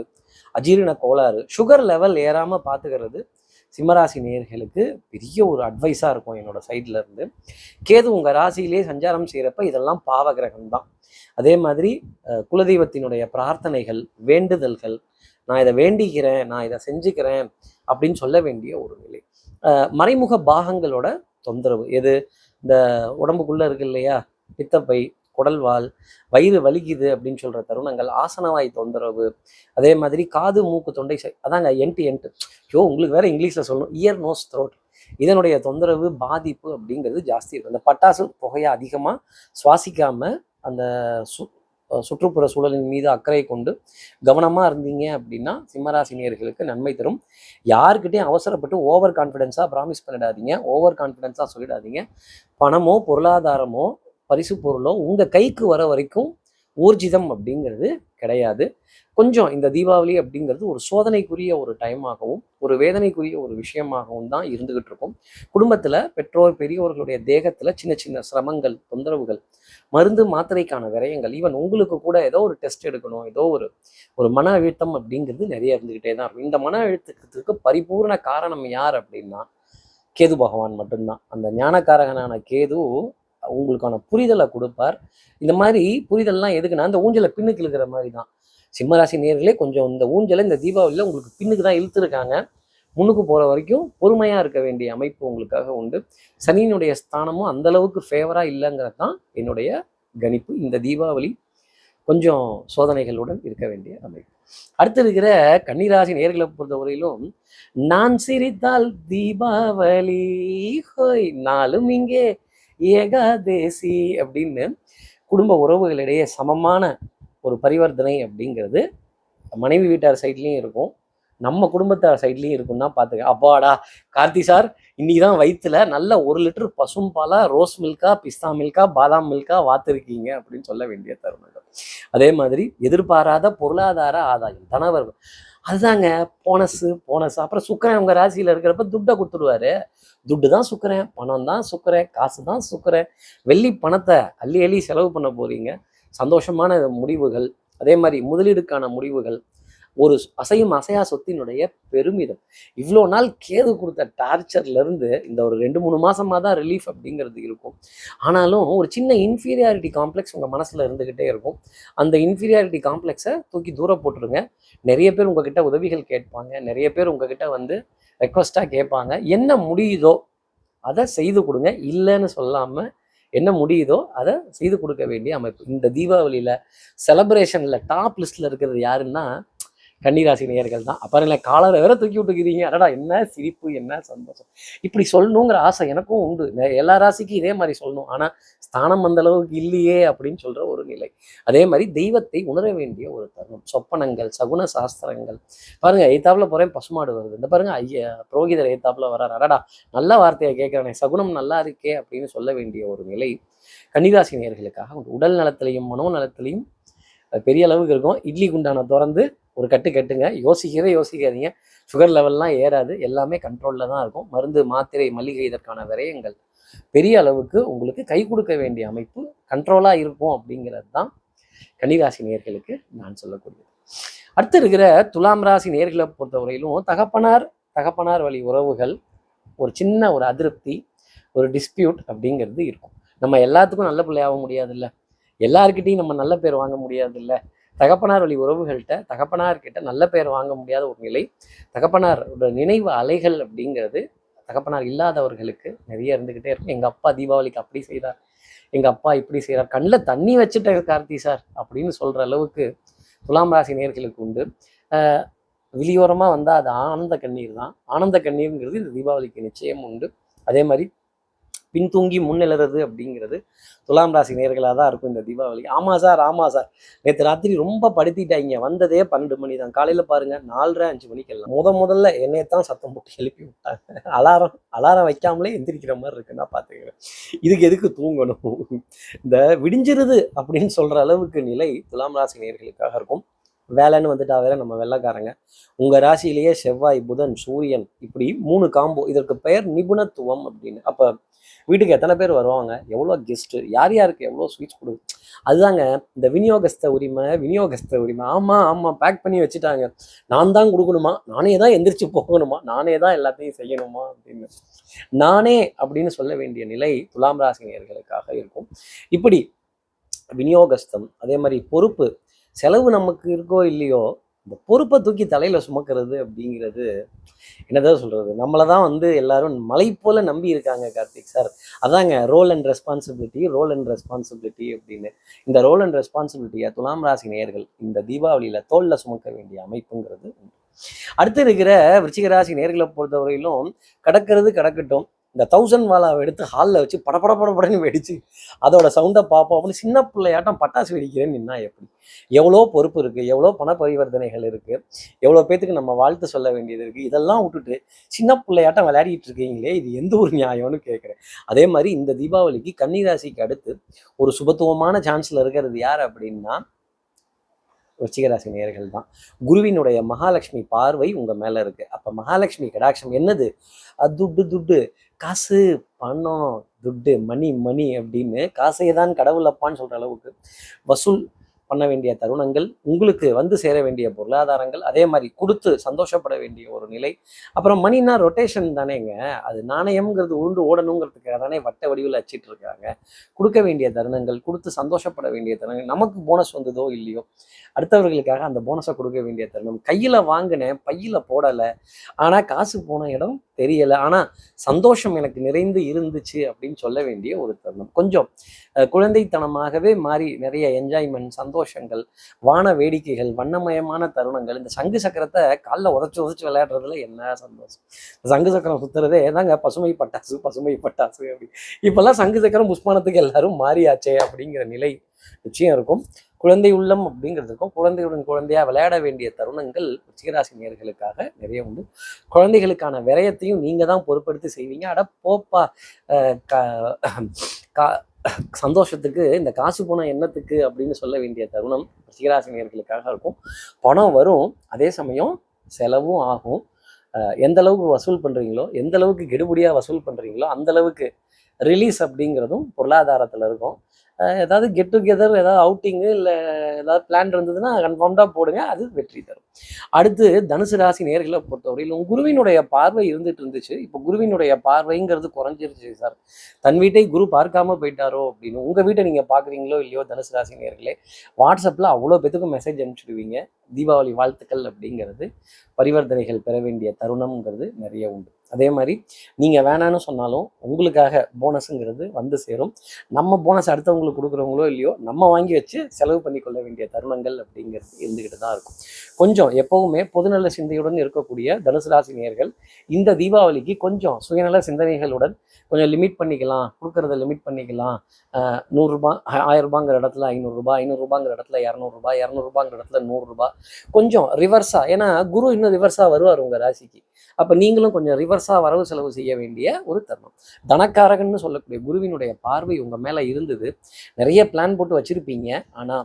அஜீரண கோளாறு, சுகர் லெவல் ஏறாம பாத்துக்கிறது சிம்மராசி நேயர்களுக்கு பெரிய ஒரு அட்வைஸா இருக்கும் என்னோட சைட்ல இருந்து. கேது உங்க ராசியிலே சஞ்சாரம் செய்யறப்ப இதெல்லாம் பாவகிரகம் தான். அதே மாதிரி குலதெய்வத்தினுடைய பிரார்த்தனைகள், வேண்டுதல்கள், நான் இதை வேண்டிக்கிறேன், நான் இதை செஞ்சுக்கிறேன் அப்படின்னு சொல்ல வேண்டிய ஒரு நிலை. மறைமுக பாகங்களோட தொந்தரவு எது, இந்த உடம்புக்குள்ள இருக்கு இல்லையா, பித்தப்பை, குடல்வால், வயிறு வலிக்குது அப்படின்னு சொல்ற தருணங்கள், ஆசனவாய் தொந்தரவு, அதே மாதிரி காது மூக்கு தொண்டை அதாங்க என்ட்டு உங்களுக்கு வேற இங்கிலீஷ்ல சொல்லணும், இயர் நோஸ் த்ரோட், இதனுடைய தொந்தரவு பாதிப்பு அப்படிங்கிறது ஜாஸ்தி இருக்கும். அந்த பட்டாசு புகையை அதிகமா சுவாசிக்காம அந்த சுற்றுப்புற சூழலின் மீது அக்கறை கொண்டு கவனமா இருந்தீங்க அப்படின்னா சிம்மராசினியர்களுக்கு நன்மை தரும். யாருக்கிட்டையும் அவசரப்பட்டு ஓவர் கான்ஃபிடென்ஸா ப்ராமிஸ் பண்ணிடாதீங்க, ஓவர் கான்ஃபிடென்ஸா சொல்லிடாதீங்க. பணமோ பொருளாதாரமோ பரிசு பொருளோ உங்க கைக்கு வர வரைக்கும் ஊர்ஜிதம் அப்படிங்கிறது கிடையாது. கொஞ்சம் இந்த தீபாவளி அப்படிங்கிறது ஒரு சோதனைக்குரிய ஒரு டைமாகவும் ஒரு வேதனைக்குரிய ஒரு விஷயமாகவும் தான் இருந்துகிட்டு இருக்கும். குடும்பத்துல பெற்றோர் பெரியோர்களுடைய தேகத்துல சின்ன சின்ன சிரமங்கள், தொந்தரவுகள், மருந்து மாத்திரைக்கான விரயங்கள், ஈவன் உங்களுக்கு கூட ஏதோ ஒரு டெஸ்ட் எடுக்கணும், ஏதோ ஒரு மன அழுத்தம் அப்படிங்கிறது நிறைய இருந்துகிட்டே தான் இருக்கும். இந்த மன அழுத்தத்துக்கு பரிபூர்ண காரணம் யார் அப்படின்னா கேது பகவான் மட்டும்தான். அந்த ஞானக்காரகனான கேது உங்களுக்கான புரிதலை கொடுப்பார். இந்த மாதிரி புரிதல்லாம் எதுக்குன்னா இந்த ஊஞ்சலை பின்னுக்கு இழுக்கிற மாதிரி தான். சிம்மராசி நேர்களே கொஞ்சம் இந்த ஊஞ்சலை இந்த தீபாவளியில் உங்களுக்கு பின்னுக்கு தான் இழுத்துருக்காங்க. முன்னுக்கு போகிற வரைக்கும் பொறுமையாக இருக்க வேண்டிய அமைப்பு உங்களுக்காக உண்டு. சனியினுடைய ஸ்தானமும் அந்த அளவுக்கு ஃபேவராக இல்லைங்கிறது தான் என்னுடைய கணிப்பு. இந்த தீபாவளி கொஞ்சம் சோதனைகளுடன் இருக்க வேண்டிய அமைப்பு. அடுத்து இருக்கிற கன்னிராசி நேர்களை பொறுத்தவரையிலும் நான் சிரித்தால் தீபாவளி ஹோய் நாளும் இங்கே ஏகாதேசி அப்படின்னு குடும்ப உறவுகளிடையே சமமான ஒரு பரிவர்த்தனை அப்படிங்கிறது மனைவி வீட்டார் சைட்லேயும் இருக்கும், நம்ம குடும்பத்தார் சைட்லேயும் இருக்கும்னா பார்த்துக்க. அப்பாடா கார்த்தி சார் இன்னைக்கு தான் வயிற்றுல நல்ல 1 லிட்டர் பசும் பாலா, ரோஸ் மில்கா, பிஸ்தா மில்கா, பாதாம் மில்கா வாத்திருக்கீங்க அப்படின்னு சொல்ல வேண்டிய தருணங்கள். அதே மாதிரி எதிர்பாராத பொருளாதார ஆதாயம், தனவர்கள், அதுதாங்க போனஸ். அப்புறம் சுக்கரன் உங்க ராசியில இருக்கிறப்ப துட்டை கொடுத்துடுவாரு. துட்டு தான் சுக்கரன், பணம் தான் சுக்கரன், காசு தான் சுக்கரன். வெள்ளி பணத்தை அள்ளி அள்ளி செலவு பண்ண போறீங்க. சந்தோஷமான முடிவுகள், அதே மாதிரி முதலீடுக்கான முடிவுகள், ஒரு அசையும் அசையா சொத்தினுடைய பெருமிதம். இவ்வளோ நாள் கேது கொடுத்த டார்ச்சர்ல இருந்து இந்த ஒரு 2-3 மாசமா தான் ரிலீஃப் அப்படிங்கிறது இருக்கும். ஆனாலும் ஒரு சின்ன இன்ஃபீரியாரிட்டி காம்ப்ளெக்ஸ் உங்க மனசுல இருந்துகிட்டே இருக்கும். அந்த இன்ஃபீரியாரிட்டி காம்ப்ளெக்ஸை தூக்கி தூர போட்டுருங்க. நிறைய பேர் உங்ககிட்ட உதவிகள் கேட்பாங்க, நிறைய பேர் உங்ககிட்ட வந்து ரெக்வஸ்டா கேட்பாங்க. என்ன முடியுதோ அதை செய்து கொடுங்க, இல்லைன்னு சொல்லாம என்ன முடியுதோ அதை செய்து கொடுக்க வேண்டிய அமைப்பு. இந்த தீபாவளியில செலப்ரேஷன்ல டாப் லிஸ்ட்ல இருக்கிறது யாருன்னா கன்னிராசி நேயர்கள் தான். அப்புறம் காலரை வேற தூக்கி விட்டுக்கிறீங்க, அடடா என்ன சிரிப்பு, என்ன சந்தோஷம். இப்படி சொல்லணுங்கிற ஆசை எனக்கும் உண்டு. எல்லா ராசிக்கும் இதே மாதிரி சொல்லணும், ஆனா ஸ்தானம் அந்த அளவுக்கு இல்லையே அப்படின்னு சொல்ற ஒரு நிலை. அதே மாதிரி தெய்வத்தை உணர வேண்டிய ஒரு தருணம். சொப்பனங்கள், சகுன சாஸ்திரங்கள், பாருங்க எய்தாப்புல போறேன் பசுமாடு வருது, இந்த பாருங்க ஐயா புரோகிதர் எய்தாப்புல வர்றாரு, அடடா நல்ல வார்த்தையை கேட்கிறேனே, சகுனம் நல்லா இருக்கே அப்படின்னு சொல்ல வேண்டிய ஒரு நிலை கன்னிராசி நேயர்களுக்காக உண்டு. உடல் நலத்திலையும் மனோ நலத்திலையும் பெரிய அளவுக்கு இருக்கும். இட்லி குண்டான திறந்து ஒரு கட்டு கட்டுங்க, யோசிக்காதீங்க. சுகர் லெவல்லாம் ஏறாது, எல்லாமே கண்ட்ரோலில் தான் இருக்கும். மருந்து மாத்திரை மளிகை இதற்கான விரயங்கள் பெரிய அளவுக்கு உங்களுக்கு கை கொடுக்க வேண்டிய அமைப்பு கண்ட்ரோலாக இருக்கும் அப்படிங்கிறது தான் கன்னிராசி நேயர்களுக்கு நான் சொல்லக்கூடியது. அடுத்து இருக்கிற துலாம் ராசி நேயர்களை பொறுத்தவரையிலும் தகப்பனார் வழி உறவுகள், ஒரு சின்ன ஒரு அதிருப்தி, ஒரு டிஸ்பியூட் அப்படிங்கிறது இருக்கும். நம்ம எல்லாத்துக்கும் நல்ல பிள்ளையாக முடியாதுல்ல, எல்லாருக்கிட்டையும் நம்ம நல்ல பேர் வாங்க முடியாதுல்ல. தகப்பனார் வழி தகப்பனார்கிட்ட நல்ல பேர் வாங்க முடியாத ஒரு நிலை. தகப்பனாரோட நினைவு அலைகள் அப்படிங்கிறது தகப்பனார் இல்லாதவர்களுக்கு நிறைய இருந்துக்கிட்டே இருக்கும். எங்கள் அப்பா தீபாவளிக்கு அப்படி செய்கிறார், எங்கள் அப்பா இப்படி செய்கிறார், கண்ணில் தண்ணி வச்சுட்டேன் கார்த்தி சார் அப்படின்னு சொல்கிற அளவுக்கு துலாம் ராசி நேயர்களுக்கு உண்டு. வெளியோரமாக வந்தால் அது ஆனந்த கண்ணீர் தான். ஆனந்த கண்ணீருங்கிறது இந்த தீபாவளிக்கு நிச்சயம் உண்டு. அதே மாதிரி பின்தூங்கி முன்னிலறது அப்படிங்கிறது துலாம் ராசி நேயர்களாக தான் இருக்கும் இந்த தீபாவளி. ஆமாம் சார் நேற்று ராத்திரி ரொம்ப படுத்திட்டாங்க, வந்ததே 12 மணி தான், காலையில் பாருங்க 4:30-5 மணிக்கு எல்லாம் முதல்ல என்னையத்தான் சத்தம் போட்டு எழுப்பி விட்டாங்க. அலாரம் வைக்காமலே எந்திரிக்கிற மாதிரி இருக்குன்னா பார்த்துக்கிறேன். இதுக்கு எதுக்கு தூங்கணும், இந்த விடிஞ்சிருது அப்படின்னு சொல்ற அளவுக்கு நிலை துலாம் ராசி நேயர்களுக்காக இருக்கும். வேலைன்னு வந்துட்டா வேற நம்ம வெள்ளைக்காரங்க. உங்க ராசியிலேயே செவ்வாய், புதன், சூரியன் இப்படி 3 காம்போ. இதற்கு பெயர் நிபுணத்துவம் அப்படின்னு. அப்ப வீட்டுக்கு எத்தனை பேர் வருவாங்க, எவ்வளோ கெஸ்ட், யார் யாருக்கு எவ்வளோ ஸ்வீட்ஸ் கொடு, அதுதாங்க இந்த விநியோகஸ்த உரிமை. ஆமா ஆமா, பேக் பண்ணி வச்சுட்டாங்க, நான் தான் கொடுக்கணுமா, நானே தான் எந்திரிச்சு போகணுமா, நானே தான் எல்லாத்தையும் செய்யணுமா அப்படின்னு நானே அப்படின்னு சொல்ல வேண்டிய நிலை துலாம் ராசினியர்களுக்காக இருக்கும். இப்படி விநியோகஸ்தம், அதே மாதிரி பொறுப்பு, செலவு நமக்கு இருக்கோ இல்லையோ இந்த பொறுப்பை தூக்கி தலையில சுமக்கிறது அப்படிங்கிறது என்னதான் சொல்றது, நம்மளை தான் எல்லாரும் மலை போல நம்பி இருக்காங்க கார்த்திக் சார். அதாங்க ரோல் அண்ட் ரெஸ்பான்சிபிலிட்டி அப்படின்னு. இந்த ரோல் அண்ட் ரெஸ்பான்சிபிலிட்டியை துலாம் ராசி நேயர்கள் இந்த தீபாவளியில தோல்ல சுமக்க வேண்டிய அமைப்புங்கிறது உண்டு. அடுத்து இருக்கிற விருச்சிக ராசி நேயர்களை பொறுத்தவரையிலும் கடக்கட்டும், இந்த 1000 வாலாவை எடுத்து ஹாலில் வச்சு படப்படன்னு வெடிச்சு அதோட சவுண்டை பார்ப்போம் அப்படின்னு சின்ன பிள்ளையாட்டம் பட்டாசு வெடிக்கிறேன்னு நின்னா எப்படி? எவ்வளோ பொறுப்பு இருக்குது, எவ்வளோ பண பரிவர்த்தனைகள் இருக்குது, எவ்வளோ பேத்துக்கு நம்ம வாழ்த்து சொல்ல வேண்டியது இருக்குது, இதெல்லாம் விட்டுட்டு சின்ன பிள்ளையாட்டம் விளையாடிட்டு இருக்கீங்களே, இது எந்த ஒரு நியாயம்னு கேட்குறேன். அதே மாதிரி இந்த தீபாவளிக்கு கன்னிராசிக்கு அடுத்து ஒரு சுபத்துவமான சான்ஸில் இருக்கிறது யார் அப்படின்னா விருச்சிகராசி நேயர்கள் தான். குருவினுடைய மகாலட்சுமி பார்வை உங்க மேல இருக்கு. அப்ப மகாலட்சுமி கடாட்சம் என்னது? துட்டு, காசு, பணம், துட்டு, மணி அப்படின்னு காசையே தான் கடவுள் அப்பான்னு சொல்ற அளவுக்கு வசூல் பண்ண வேண்டிய தருணங்கள், உங்களுக்கு சேர வேண்டிய பொருளாதாரங்கள், அதே மாதிரி கொடுத்து சந்தோஷப்பட வேண்டிய ஒரு நிலை. அப்புறம் மணினா ரொட்டேஷன் தானேங்க, அது நாணயம்ங்கிறது உருண்டு ஓடணுங்கிறதுக்காக தானே வட்ட வடிவில் வச்சிட்டு இருக்காங்க. கொடுக்க வேண்டிய தருணங்கள், கொடுத்து சந்தோஷப்பட வேண்டிய தருணங்கள், நமக்கு போனஸ் வந்ததோ இல்லையோ அடுத்தவர்களுக்காக அந்த போனஸை கொடுக்க வேண்டிய தருணம். கையில் வாங்கினேன், பையில போடலை, ஆனால் காசு போன இடம் தெரியலை, ஆனால் சந்தோஷம் எனக்கு நிறைந்து இருந்துச்சு அப்படின்னு சொல்ல வேண்டிய ஒரு தருணம். கொஞ்சம் குழந்தைத்தனமாகவே மாறி நிறைய என்ஜாய்மெண்ட், சந்தோஷங்கள், வான வேடிக்கைகள், வண்ணமயமான தருணங்கள். இந்த சங்கு சக்கரத்தை காலில் உதச்சு விளையாடுறதுல என்ன சந்தோஷம். சங்கு சக்கரம் சுத்துறதே தாங்க பசுமை பட்டாசு அப்படி. இப்பெல்லாம் சங்கு சக்கரம் புஷ்பானத்துக்கு எல்லாரும் மாறியாச்சே அப்படிங்கிற நிலை நிச்சயம் இருக்கும். குழந்தை உள்ளம் அப்படிங்கிறதுக்கும் குழந்தையுடன் குழந்தையா விளையாட வேண்டிய தருணங்கள் விருச்சிகராசி நேயர்களுக்காக நிறைய உண்டு. குழந்தைகளுக்கான விரயத்தையும் நீங்க தான் பொறுப்படுத்தி செய்வீங்க. அட போப்பா, சந்தோஷத்துக்கு இந்த காசு பணம் என்னத்துக்கு அப்படின்னு சொல்ல வேண்டிய தருணம் விருச்சிகராசி நேயர்களுக்காக இருக்கும். பணம் வரும், அதே சமயம் செலவும் ஆகும். எந்த அளவுக்கு வசூல் பண்றீங்களோ, எந்த அளவுக்கு கெடுபடியா வசூல் பண்றீங்களோ அந்த அளவுக்கு ரிலீஸ் அப்படிங்கிறதும் பொருளாதாரத்தில் இருக்கும். ஏதாவது கெட் டுகெதர், ஏதாவது அவுட்டிங்கு, இல்லை ஏதாவது பிளான் இருந்ததுன்னா கன்ஃபார்ம்டாக போடுங்க, அது வெற்றி தரும். அடுத்து தனுசு ராசி நேர்களை பொறுத்தவரையிலும் குருவினுடைய பார்வை இருந்துச்சு. இப்போ குருவினுடைய பார்வைங்கிறது குறைஞ்சிருச்சு சார். தன் வீட்டை குரு பார்க்காம போயிட்டாரோ அப்படின்னு. உங்கள் வீட்டை நீங்கள் பார்க்குறீங்களோ இல்லையோ தனுசு ராசி நேர்களே, வாட்ஸ்அப்பில் அவ்வளோ பேத்துக்கும் மெசேஜ் அனுப்பிச்சிடுவீங்க. தீபாவளி வாழ்த்துக்கள் அப்படிங்கிறது, பரிவர்த்தனைகள் பெற வேண்டிய தருணம்ங்கிறது நிறைய உண்டு. அதே மாதிரி நீங்கள் வேணான்னு சொன்னாலும் உங்களுக்காக போனஸுங்கிறது சேரும். நம்ம போனஸ் அடுத்தவங்களுக்கு கொடுக்குறவங்களோ இல்லையோ நம்ம வாங்கி வச்சு செலவு பண்ணி கொள்ள வேண்டிய தருணங்கள் அப்படிங்கிறது இருந்துக்கிட்டு தான் இருக்கும். கொஞ்சம் எப்போவுமே பொதுநல சிந்தையுடன் இருக்கக்கூடிய தனுசு ராசி நேயர்கள் இந்த தீபாவளிக்கு கொஞ்சம் சுயநல சிந்தனைகளுடன் கொஞ்சம் லிமிட் பண்ணிக்கலாம், கொடுக்கறத லிமிட் பண்ணிக்கலாம். 100 ரூபாய் 1000 ரூபாங்கிற இடத்துல 500 ரூபாய், 500 ரூபாங்கிற இடத்துல 200 ரூபாய், 200 ரூபாங்கிற இடத்துல 100 ரூபாய், கொஞ்சம் ரிவர்ஸா. ஏன்னா குரு இன்னும் ரிவர்ஸா வருவார் உங்க ராசிக்கு. அப்ப நீங்களும் கொஞ்சம் ரிவர்ஸா வரவு செலவு செய்ய வேண்டிய ஒரு தருணம். தனக்காரகன்னு சொல்லக்கூடிய குருவினுடைய பார்வை உங்க மேல இருந்தது. நிறைய பிளான் போட்டு வச்சிருப்பீங்க, ஆனா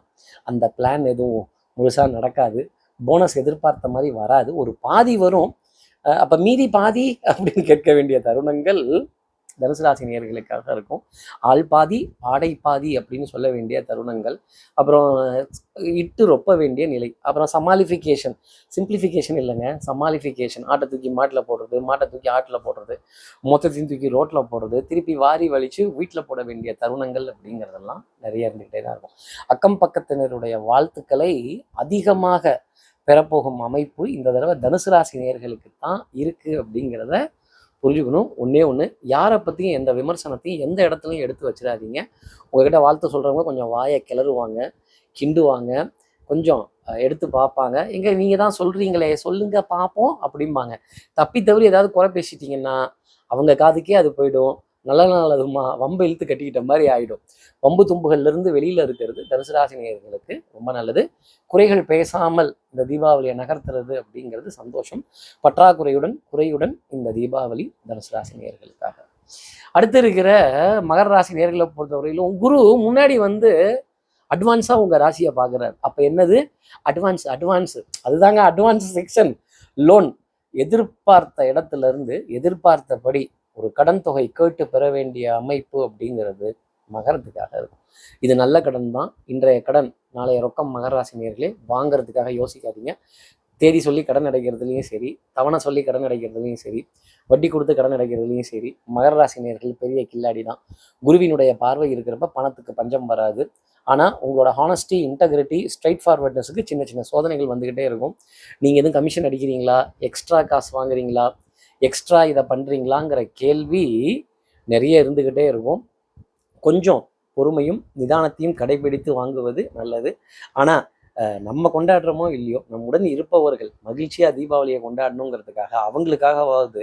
அந்த பிளான் எதுவும் முழுசா நடக்காது. போனஸ் எதிர்பார்த்த மாதிரி வராது, ஒரு பாதி வரும். அப்ப மீதி பாதி அப்படின்னு கேட்க வேண்டிய தருணங்கள் தனுசு ராசி நேயர்களுக்காக இருக்கும். ஆள் பாதி ஆடை பாதி அப்படின்னு சொல்ல வேண்டிய தருணங்கள். அப்புறம் இட்டு ரொப்ப வேண்டிய நிலை. அப்புறம் சமாளிஃபிகேஷன், சிம்பிளிஃபிகேஷன் இல்லைங்க, சமாளிஃபிகேஷன். ஆட்டை தூக்கி மாட்டில் போடுறது, மாட்டை தூக்கி ஆட்டில் போடுறது, மொத்தத்தையும் தூக்கி ரோட்டில் போடுறது, திருப்பி வாரி வலிச்சு வீட்டில் போட வேண்டிய தருணங்கள் அப்படிங்கிறதெல்லாம் நிறைய இருந்துகிட்டே தான் இருக்கும். அக்கம் பக்கத்தினருடைய வாழ்த்துக்களை அதிகமாக பெறப்போகும் அமைப்பு இந்த தடவை தனுசு ராசி நேயர்களுக்கு தான் இருக்குது அப்படிங்கிறத புரிஞ்சுக்கணும். ஒன்று, யாரை பற்றியும் எந்த விமர்சனத்தையும் எந்த இடத்துலையும் எடுத்து வச்சிடாதீங்க. உங்ககிட்ட வாழ்த்து சொல்கிறவங்க கொஞ்சம் வாயை கிளறுவாங்க, கிண்டுவாங்க, கொஞ்சம் எடுத்து பார்ப்பாங்க. எங்கே நீங்கள் தான் சொல்கிறீங்களே, சொல்லுங்க பார்ப்போம் அப்படிம்பாங்க. தப்பி தவறி ஏதாவது குறை பேசிட்டீங்கன்னா அவங்க காதுக்கே அது போயிடும். நல்ல அதுமா வம்பு இழுத்து கட்டிக்கிட்ட மாதிரி ஆகிடும். வம்பு தும்புகள்லேருந்து வெளியில் இருக்கிறது தனுசு ராசி நேயர்களுக்கு ரொம்ப நல்லது. குறைகள் பேசாமல் இந்த தீபாவளியை நகர்த்துறது அப்படிங்கிறது சந்தோஷம். குறையுடன் இந்த தீபாவளி தனுசு ராசி நேயர்களுக்காக. அடுத்து இருக்கிற மகர ராசி நேயர்களை பொறுத்தவரையிலும் குரு முன்னாடி அட்வான்ஸாக உங்கள் ராசியை பார்க்குறாரு. அப்போ என்னது? அட்வான்ஸு அதுதாங்க அட்வான்ஸ் செக்ஷன். லோன் எதிர்பார்த்த இடத்துல இருந்து எதிர்பார்த்தபடி ஒரு கடன் தொகை கேட்டு பெற வேண்டிய அமைப்பு அப்படிங்கிறது மகரத்துக்காக இருக்கும். இது நல்ல கடன் தான். இன்றைய கடன் நாளைய ரொக்கம். மகர ராசி நேயர்களே, வாங்குறதுக்காக யோசிக்காதீங்க. தேதி சொல்லி கடன் அடைக்கிறதுலையும் சரி, தவணை சொல்லி கடன் அடைக்கிறதுலையும் சரி, வட்டி கொடுத்து கடன் அடைக்கிறதுலையும் சரி, மகர ராசி நேயர்கள் பெரிய கில்லாடி தான். குருவினுடைய பார்வை இருக்கிறப்ப பணத்துக்கு பஞ்சம் வராது. ஆனால் உங்களோட ஹானஸ்டி, இன்டெகிரிட்டி, ஸ்ட்ரைட் ஃபார்வர்ட்னஸுக்கு சின்ன சின்ன சோதனைகள் வந்துக்கிட்டே இருக்கும். நீங்கள் எதுவும் கமிஷன் அடிக்கிறீங்களா, எக்ஸ்ட்ரா காசு வாங்குறீங்களா, எக்ஸ்ட்ரா இதை பண்ணுறீங்களாங்கிற கேள்வி நிறைய இருந்துக்கிட்டே இருக்கும். கொஞ்சம் பொறுமையும் நிதானத்தையும் கடைபிடித்து வாங்குவது நல்லது. ஆனால் நம்ம கொண்டாடுறோமோ இல்லையோ, நம்முடன் இருப்பவர்கள் மகிழ்ச்சியாக தீபாவளியை கொண்டாடணுங்கிறதுக்காக அவங்களுக்காகவாவது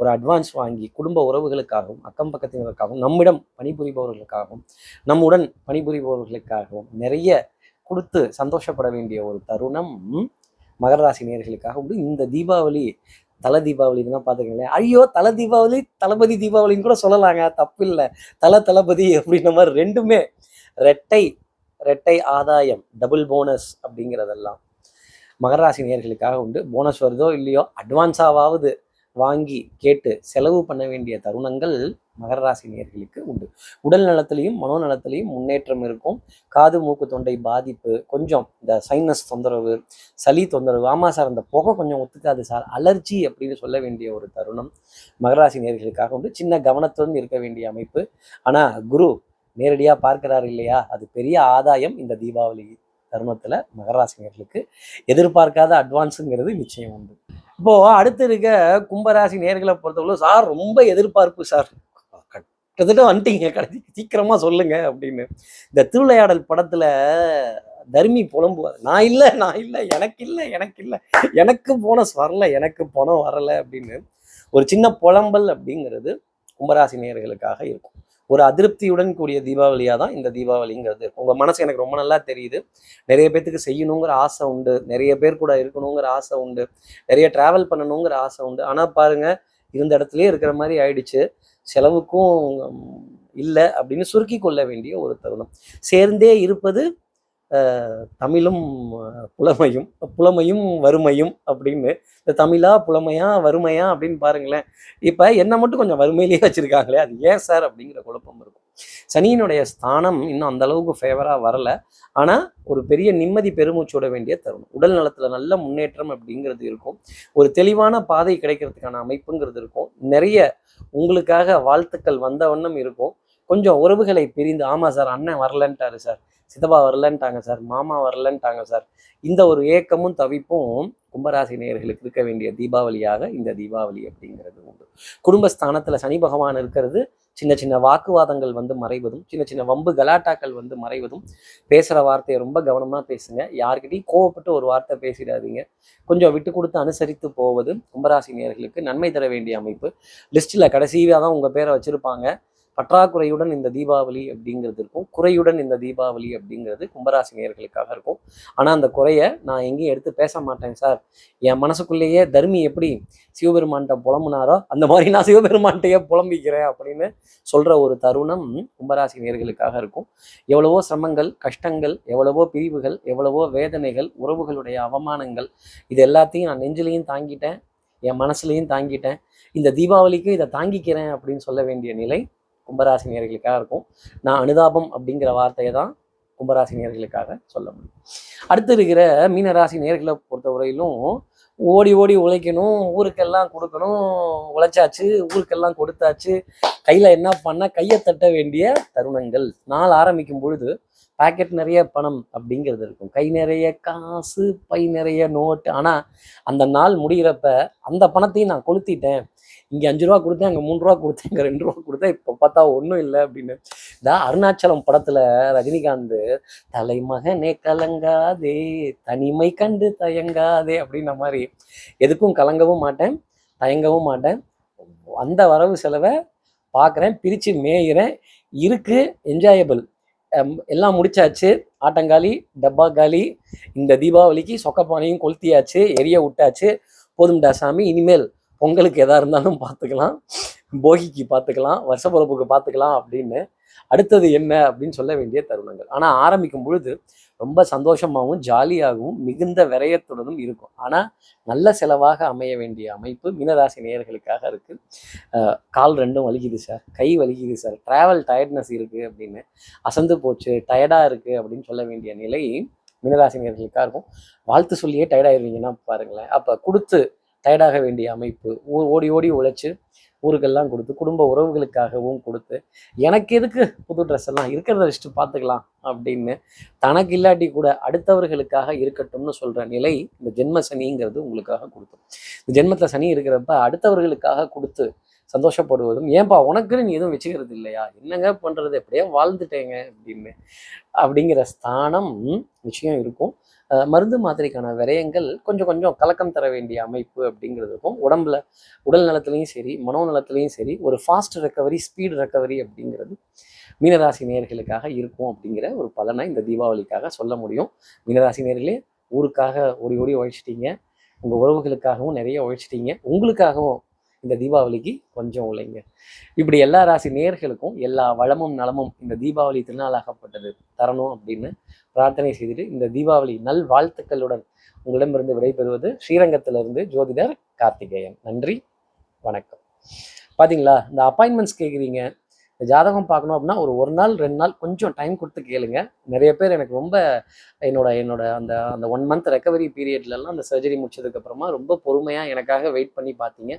ஒரு அட்வான்ஸ் வாங்கி குடும்ப உறவுகளுக்காகவும் அக்கம் பக்கத்தினருக்காகவும் நம்மிடம் பணிபுரிபவர்களுக்காகவும் நம்முடன் பணிபுரிபவர்களுக்காகவும் நிறைய கொடுத்து சந்தோஷப்பட வேண்டிய ஒரு தருணம் மகர ராசி நேயர்களுக்காக உண்டு. இந்த தீபாவளி தலை தீபாவளின்னு தான் பார்த்துக்கங்களேன். ஐயோ தலை தீபாவளி தளபதி தீபாவளின்னு கூட சொல்லலாங்க, தப்பு இல்லை. தளபதி அப்படின்ற மாதிரி ரெண்டுமே ரெட்டை ஆதாயம், டபுள் போனஸ் அப்படிங்கிறதெல்லாம் மகர ராசி நேயர்களுக்காக உண்டு. போனஸ் வருதோ இல்லையோ அட்வான்ஸாவது வாங்கி கேட்டு செலவு பண்ண வேண்டிய தருணங்கள் மகர ராசி நேயர்களுக்கு உண்டு. உடல் நலத்திலையும் மனோநலத்திலையும் முன்னேற்றம் இருக்கும். காது மூக்கு தொண்டை பாதிப்பு, கொஞ்சம் இந்த சைனஸ் தொந்தரவு, சளி தொந்தரவு, ஆமாம் சார் அந்த புகை கொஞ்சம் ஒத்துக்காது சார், அலர்ஜி அப்படின்னு சொல்ல வேண்டிய ஒரு தருணம் மகர ராசி நேயர்களுக்காக உண்டு. சின்ன கவனத்துடன் இருக்க வேண்டிய அமைப்பு. ஆனால் குரு நேரடியாக பார்க்கிறாரு இல்லையா, அது பெரிய ஆதாயம். இந்த தீபாவளி தருணத்தில் மகர ராசி நேயர்களுக்கு எதிர்பார்க்காத அட்வான்ஸுங்கிறது நிச்சயம் உண்டு. இப்போது அடுத்து இருக்க கும்பராசி நேயர்களை பொறுத்தவரை, சார் ரொம்ப எதிர்பார்ப்பு சார், கிட்டத்தட்ட வந்துட்டீங்க, கடைசி சீக்கிரமாக சொல்லுங்க அப்படின்னு. இந்த திருவிளையாடல் படத்தில் தர்மி புலம்புவார், நான் இல்லை எனக்கு போனஸ் வரல, எனக்கு பணம் வரலை அப்படின்னு. ஒரு சின்ன புலம்பல் அப்படிங்கிறது கும்பராசி நேயர்களுக்காக இருக்கும். ஒரு அதிருப்தியுடன் கூடிய தீபாவளியாக தான் இந்த தீபாவளிங்கிறது இருக்கும். உங்கள் மனசு எனக்கு ரொம்ப நல்லா தெரியுது. நிறைய பேர்த்துக்கு செய்யணுங்கிற ஆசை உண்டு, நிறைய பேர் கூட இருக்கணுங்கிற ஆசை உண்டு, நிறைய ட்ராவல் பண்ணணுங்கிற ஆசை உண்டு. ஆனால் பாருங்கள், இருந்த இடத்துலையே இருக்கிற மாதிரி ஆயிடுச்சு, செலவுக்கும் இல்லை அப்படின்னு சுருக்கி கொள்ள வேண்டிய ஒரு தருணம். சேர்ந்தே இருப்பது தமிழும் புலமையும் வறுமையும் அப்படின்னு. இந்த தமிழா புலமையா வறுமையா அப்படின்னு பாருங்களேன். இப்போ என்னை மட்டும் கொஞ்சம் வறுமையிலேயே வச்சுருக்காங்களே, அது ஏன் சார் அப்படிங்கிற குழப்பம் இருக்கும். சனியினுடைய ஸ்தானம் இன்னும் அந்த அளவுக்கு ஃபேவராக வரலை. ஆனால் ஒரு பெரிய நிம்மதி பெருமூச்சோட வேண்டிய தருணம். உடல் நலத்தில் நல்ல முன்னேற்றம் அப்படிங்கிறது இருக்கும். ஒரு தெளிவான பாதை கிடைக்கிறதுக்கான அமைப்புங்கிறது இருக்கும். நிறைய உங்களுக்காக வாழ்த்துக்கள் வந்த வண்ணம் இருக்கும். கொஞ்சம் உறவுகளை பிரிந்து, ஆமாம் சார் அண்ணன் வரலன்ட்டாரு சார், சித்தப்பா வரலன்ட்டாங்க சார், மாமா வரலன்ட்டாங்க சார், இந்த ஒரு ஏக்கமும் தவிப்பும் கும்பராசி நேயர்களுக்கு இருக்க வேண்டிய தீபாவளியாக இந்த தீபாவளி அப்படிங்கிறது உண்டு. குடும்பஸ்தானத்தில் சனி பகவான் இருக்கிறது சின்ன சின்ன வாக்குவாதங்கள் வந்து மறைவதும், சின்ன சின்ன வம்பு கலாட்டாக்கள் வந்து மறைவதும். பேசுகிற வார்த்தையை ரொம்ப கவனமாக பேசுங்க. யார்கிட்டையும் கோவப்பட்டு ஒரு வார்த்தை பேசிடாதீங்க. கொஞ்சம் விட்டு கொடுத்து அனுசரித்து போவது கும்பராசி நேயர்களுக்கு நன்மை தர வேண்டிய அமைப்பு. லிஸ்ட்டில் கடைசியாக தான் உங்கள் பேரை வச்சுருப்பாங்க. பற்றாக்குறையுடன் இந்த தீபாவளி அப்படிங்கிறது இருக்கும். குறையுடன் இந்த தீபாவளி அப்படிங்கிறது கும்பராசி நேயர்களுக்காக இருக்கும். ஆனால் அந்த குறையை நான் எங்கேயும் எடுத்து பேச மாட்டேன் சார், என் மனசுக்குள்ளேயே தர்மி எப்படி சிவபெருமான்கிட்ட புலம்புனாரோ அந்த மாதிரி நான் சிவபெருமான்கிட்டயே புலம்பிக்கிறேன் அப்படின்னு சொல்கிற ஒரு தருணம் கும்பராசி நேயர்களுக்காக இருக்கும். எவ்வளவோ சிரமங்கள், கஷ்டங்கள், எவ்வளவோ பிரிவுகள், எவ்வளவோ வேதனைகள், உறவுகளுடைய அவமானங்கள், இது எல்லாத்தையும் நான் நெஞ்சிலையும் தாங்கிட்டேன், என் மனசுலையும் தாங்கிட்டேன். இந்த தீபாவளிக்கு இதை தாங்கிக்கிறேன் அப்படின்னு சொல்ல வேண்டிய நிலை கும்பராசி நேயர்களுக்காக இருக்கும். நான் அனுதாபம் அப்படிங்கிற வார்த்தையை தான் கும்பராசி நேயர்களுக்காக சொல்ல முடியும். அடுத்து இருக்கிற மீனராசி நேயர்களை பொறுத்தவரையிலும் ஓடி உழைக்கணும், ஊருக்கெல்லாம் கொடுக்கணும், உழைச்சாச்சு, ஊருக்கெல்லாம் கொடுத்தாச்சு, கையில் என்ன பண்ணால் கையை தட்ட வேண்டிய தருணங்கள். நாள் ஆரம்பிக்கும் பொழுது பாக்கெட் நிறைய பணம் அப்படிங்கிறது இருக்கும், கை நிறைய காசு, பை நிறைய நோட்டு. ஆனால் அந்த நாள் முடிகிறப்ப அந்த பணத்தையும் நான் கொளுத்திட்டேன், இங்கே 5 ரூபா கொடுத்தேன், அங்கே 3 ரூபா கொடுத்தேன், இங்கே 2 ரூபா கொடுத்தேன், இப்போ பார்த்தா ஒன்றும் இல்லை அப்படின்னு. இந்த அருணாச்சலம் படத்தில் ரஜினிகாந்த் தலைமகனே கலங்காதே தனிமை கண்டு தயங்காதே அப்படின்ற மாதிரி எதுக்கும் கலங்கவும் மாட்டேன், தயங்கவும் மாட்டேன். அந்த வரவு செலவை பார்க்குறேன், பிரித்து மேயிறேன், இருக்குது என்ஜாயபிள். எல்லாம் முடிச்சாச்சு, ஆட்டங்காலி டப்பா காலி. இந்த தீபாவளிக்கு சொக்கப்பானையும் கொளுத்தியாச்சு, எரிய விட்டாச்சு, போதும்டா சாமி, இனிமேல் பொங்கலுக்கு எதாக இருந்தாலும் பார்த்துக்கலாம், போகிக்கு பார்த்துக்கலாம், வருஷ பிறப்புக்கு பார்த்துக்கலாம் அப்படின்னு அடுத்தது என்ன அப்படின்னு சொல்ல வேண்டிய தருணங்கள். ஆனால் ஆரம்பிக்கும் பொழுது ரொம்ப சந்தோஷமாகவும் ஜாலியாகவும் மிகுந்த விரயத்துடனும் இருக்கும். ஆனால் நல்ல செலவாக அமைய வேண்டிய அமைப்பு மீனராசி நேயர்களுக்காக இருக்குது. கால் ரெண்டும் வலிக்குது சார், கை வலிக்குது சார், ட்ராவல் டயர்ட்னஸ் இருக்குது அப்படின்னு, அசந்து போச்சு, டயர்டாக இருக்குது அப்படின்னு சொல்ல வேண்டிய நிலை மீனராசி நேயர்களுக்காக இருக்கும். வாழ்த்து சொல்லியே டயர்டாயிருவீங்கன்னா பாருங்களேன். அப்போ கொடுத்து டயர்டாக வேண்டிய அமைப்பு, ஓடி ஓடி உழைச்சி ஊருக்கெல்லாம் கொடுத்து, குடும்ப உறவுகளுக்காகவும் கொடுத்து, எனக்கு எதுக்கு புது ட்ரெஸ் எல்லாம், இருக்கிறத வச்சுட்டு பார்த்துக்கலாம் அப்படின்னு தனக்கு இல்லாட்டி கூட அடுத்தவர்களுக்காக இருக்கட்டும்னு சொல்கிற நிலை இந்த ஜென்ம சனிங்கிறது உங்களுக்காக கொடுக்கும். இந்த ஜென்மத்தில் சனி இருக்கிறப்ப அடுத்தவர்களுக்காக கொடுத்து சந்தோஷப்படுவதும், ஏன்பா உனக்குன்னு நீ எதுவும் வச்சுக்கிறது இல்லையா, என்னங்க பண்ணுறது, எப்படியோ வாழ்ந்துட்டேங்க அப்படிங்கிற ஸ்தானம் நிச்சயம் இருக்கும். மருந்து மாத்திரைக்கான விரயங்கள் கொஞ்சம் கொஞ்சம் கலக்கம் தர வேண்டிய அமைப்பு அப்படிங்கிறது இருக்கும். உடல் நலத்துலையும் சரி, மனோநலத்துலையும் சரி, ஒரு ஃபாஸ்ட் ரெக்கவரி, ஸ்பீட் ரெக்கவரி அப்படிங்கிறது மீனராசி நேயர்களுக்காக இருக்கும் அப்படிங்கிற ஒரு பலனை இந்த தீபாவளிக்காக சொல்ல முடியும். மீனராசி நேயர்களே, ஊருக்காக ஓடி ஓடி உழைச்சிட்டீங்க, உங்கள் உறவுகளுக்காகவும் நிறைய உழைச்சிட்டீங்க, உங்களுக்காகவும் இந்த தீபாவளிக்கு கொஞ்சம் உழைங்க. இப்படி எல்லா ராசி நேயர்களுக்கும் எல்லா வளமும் நலமும் இந்த தீபாவளி திருநாளாகப்பட்டது தரணும் அப்படின்னு பிரார்த்தனை செய்துட்டு இந்த தீபாவளி நல் வாழ்த்துக்களுடன் உங்களிடமிருந்து விடைபெறுவது ஸ்ரீரங்கத்திலிருந்து ஜோதிடர் கார்த்திகேயன். நன்றி, வணக்கம். பார்த்தீங்களா, இந்த அப்பாயின்மெண்ட்ஸ் கேட்குறீங்க, ஜாதகம் பார்க்கணும் அப்படின்னா ஒரு நாள் 2 நாள் கொஞ்சம் டைம் கொடுத்து கேளுங்க. நிறைய பேர் எனக்கு ரொம்ப என்னோட அந்த 1 மந்த் ரெக்கவரி பீரியட்லலாம் அந்த சர்ஜரி முடிச்சதுக்கப்புறமா ரொம்ப பொறுமையாக எனக்காக வெயிட் பண்ணி பார்த்தீங்க.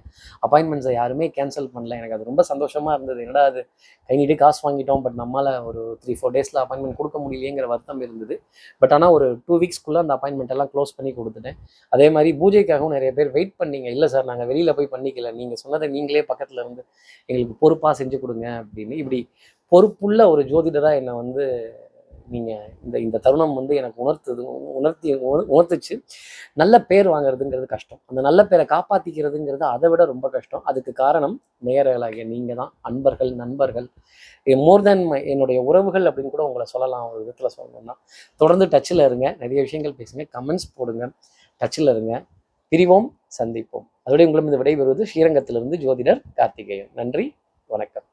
அப்பாயின்மெண்ட்ஸை யாருமே கேன்சல் பண்ணல. எனக்கு அது ரொம்ப சந்தோஷமாக இருந்தது. என்னடா அது கை நீட்டி காசு வாங்கிட்டோம், பட் நம்மளால் ஒரு 3-4 டேஸில் அப்பாயின்மெண்ட் கொடுக்க முடியலையேங்கிற வருத்தம் இருந்தது. பட் ஆனால் ஒரு 2 வீக்ஸ்க்குள்ளே அந்த அப்பாயின்மெண்ட் எல்லாம் க்ளோஸ் பண்ணி கொடுத்துட்டேன். அதே மாதிரி பூஜைக்காகவும் நிறைய பேர் வெயிட் பண்ணீங்க. இல்லை சார், நாங்கள் வெளியில் போய் பண்ணிக்கல, நீங்கள் சொன்னதை நீங்களே பக்கத்தில் இருந்து எங்களுக்கு பொறுப்பாக செஞ்சு கொடுங்க அப்படின்னு. இப்படி பொறுப்புள்ள ஒரு ஜோதிடராக என்னை நீங்கள் இந்த தருணம் எனக்கு உணர்த்துச்சு. நல்ல பேர் வாங்குறதுங்கிறது கஷ்டம், அந்த நல்ல பேரை காப்பாற்றிக்கிறதுங்கிறது அதை விட ரொம்ப கஷ்டம். அதுக்கு காரணம் நேயர்களாகிய நீங்கள் தான், அன்பர்கள், நண்பர்கள், மோர் தேன் என்னுடைய உறவுகள் அப்படின்னு கூட உங்களை சொல்லலாம். ஒரு விதத்தில் சொல்லணும்னா தொடர்ந்து டச்சில் இருங்க, நிறைய விஷயங்கள் பேசுங்க, கமெண்ட்ஸ் போடுங்க, டச்சில் இருங்க. பிரிவோம், சந்திப்போம். அதோடய உங்களிடம் இந்த விடைபெறுவது ஸ்ரீரங்கத்திலிருந்து ஜோதிடர் கார்த்திகேயன். நன்றி, வணக்கம்.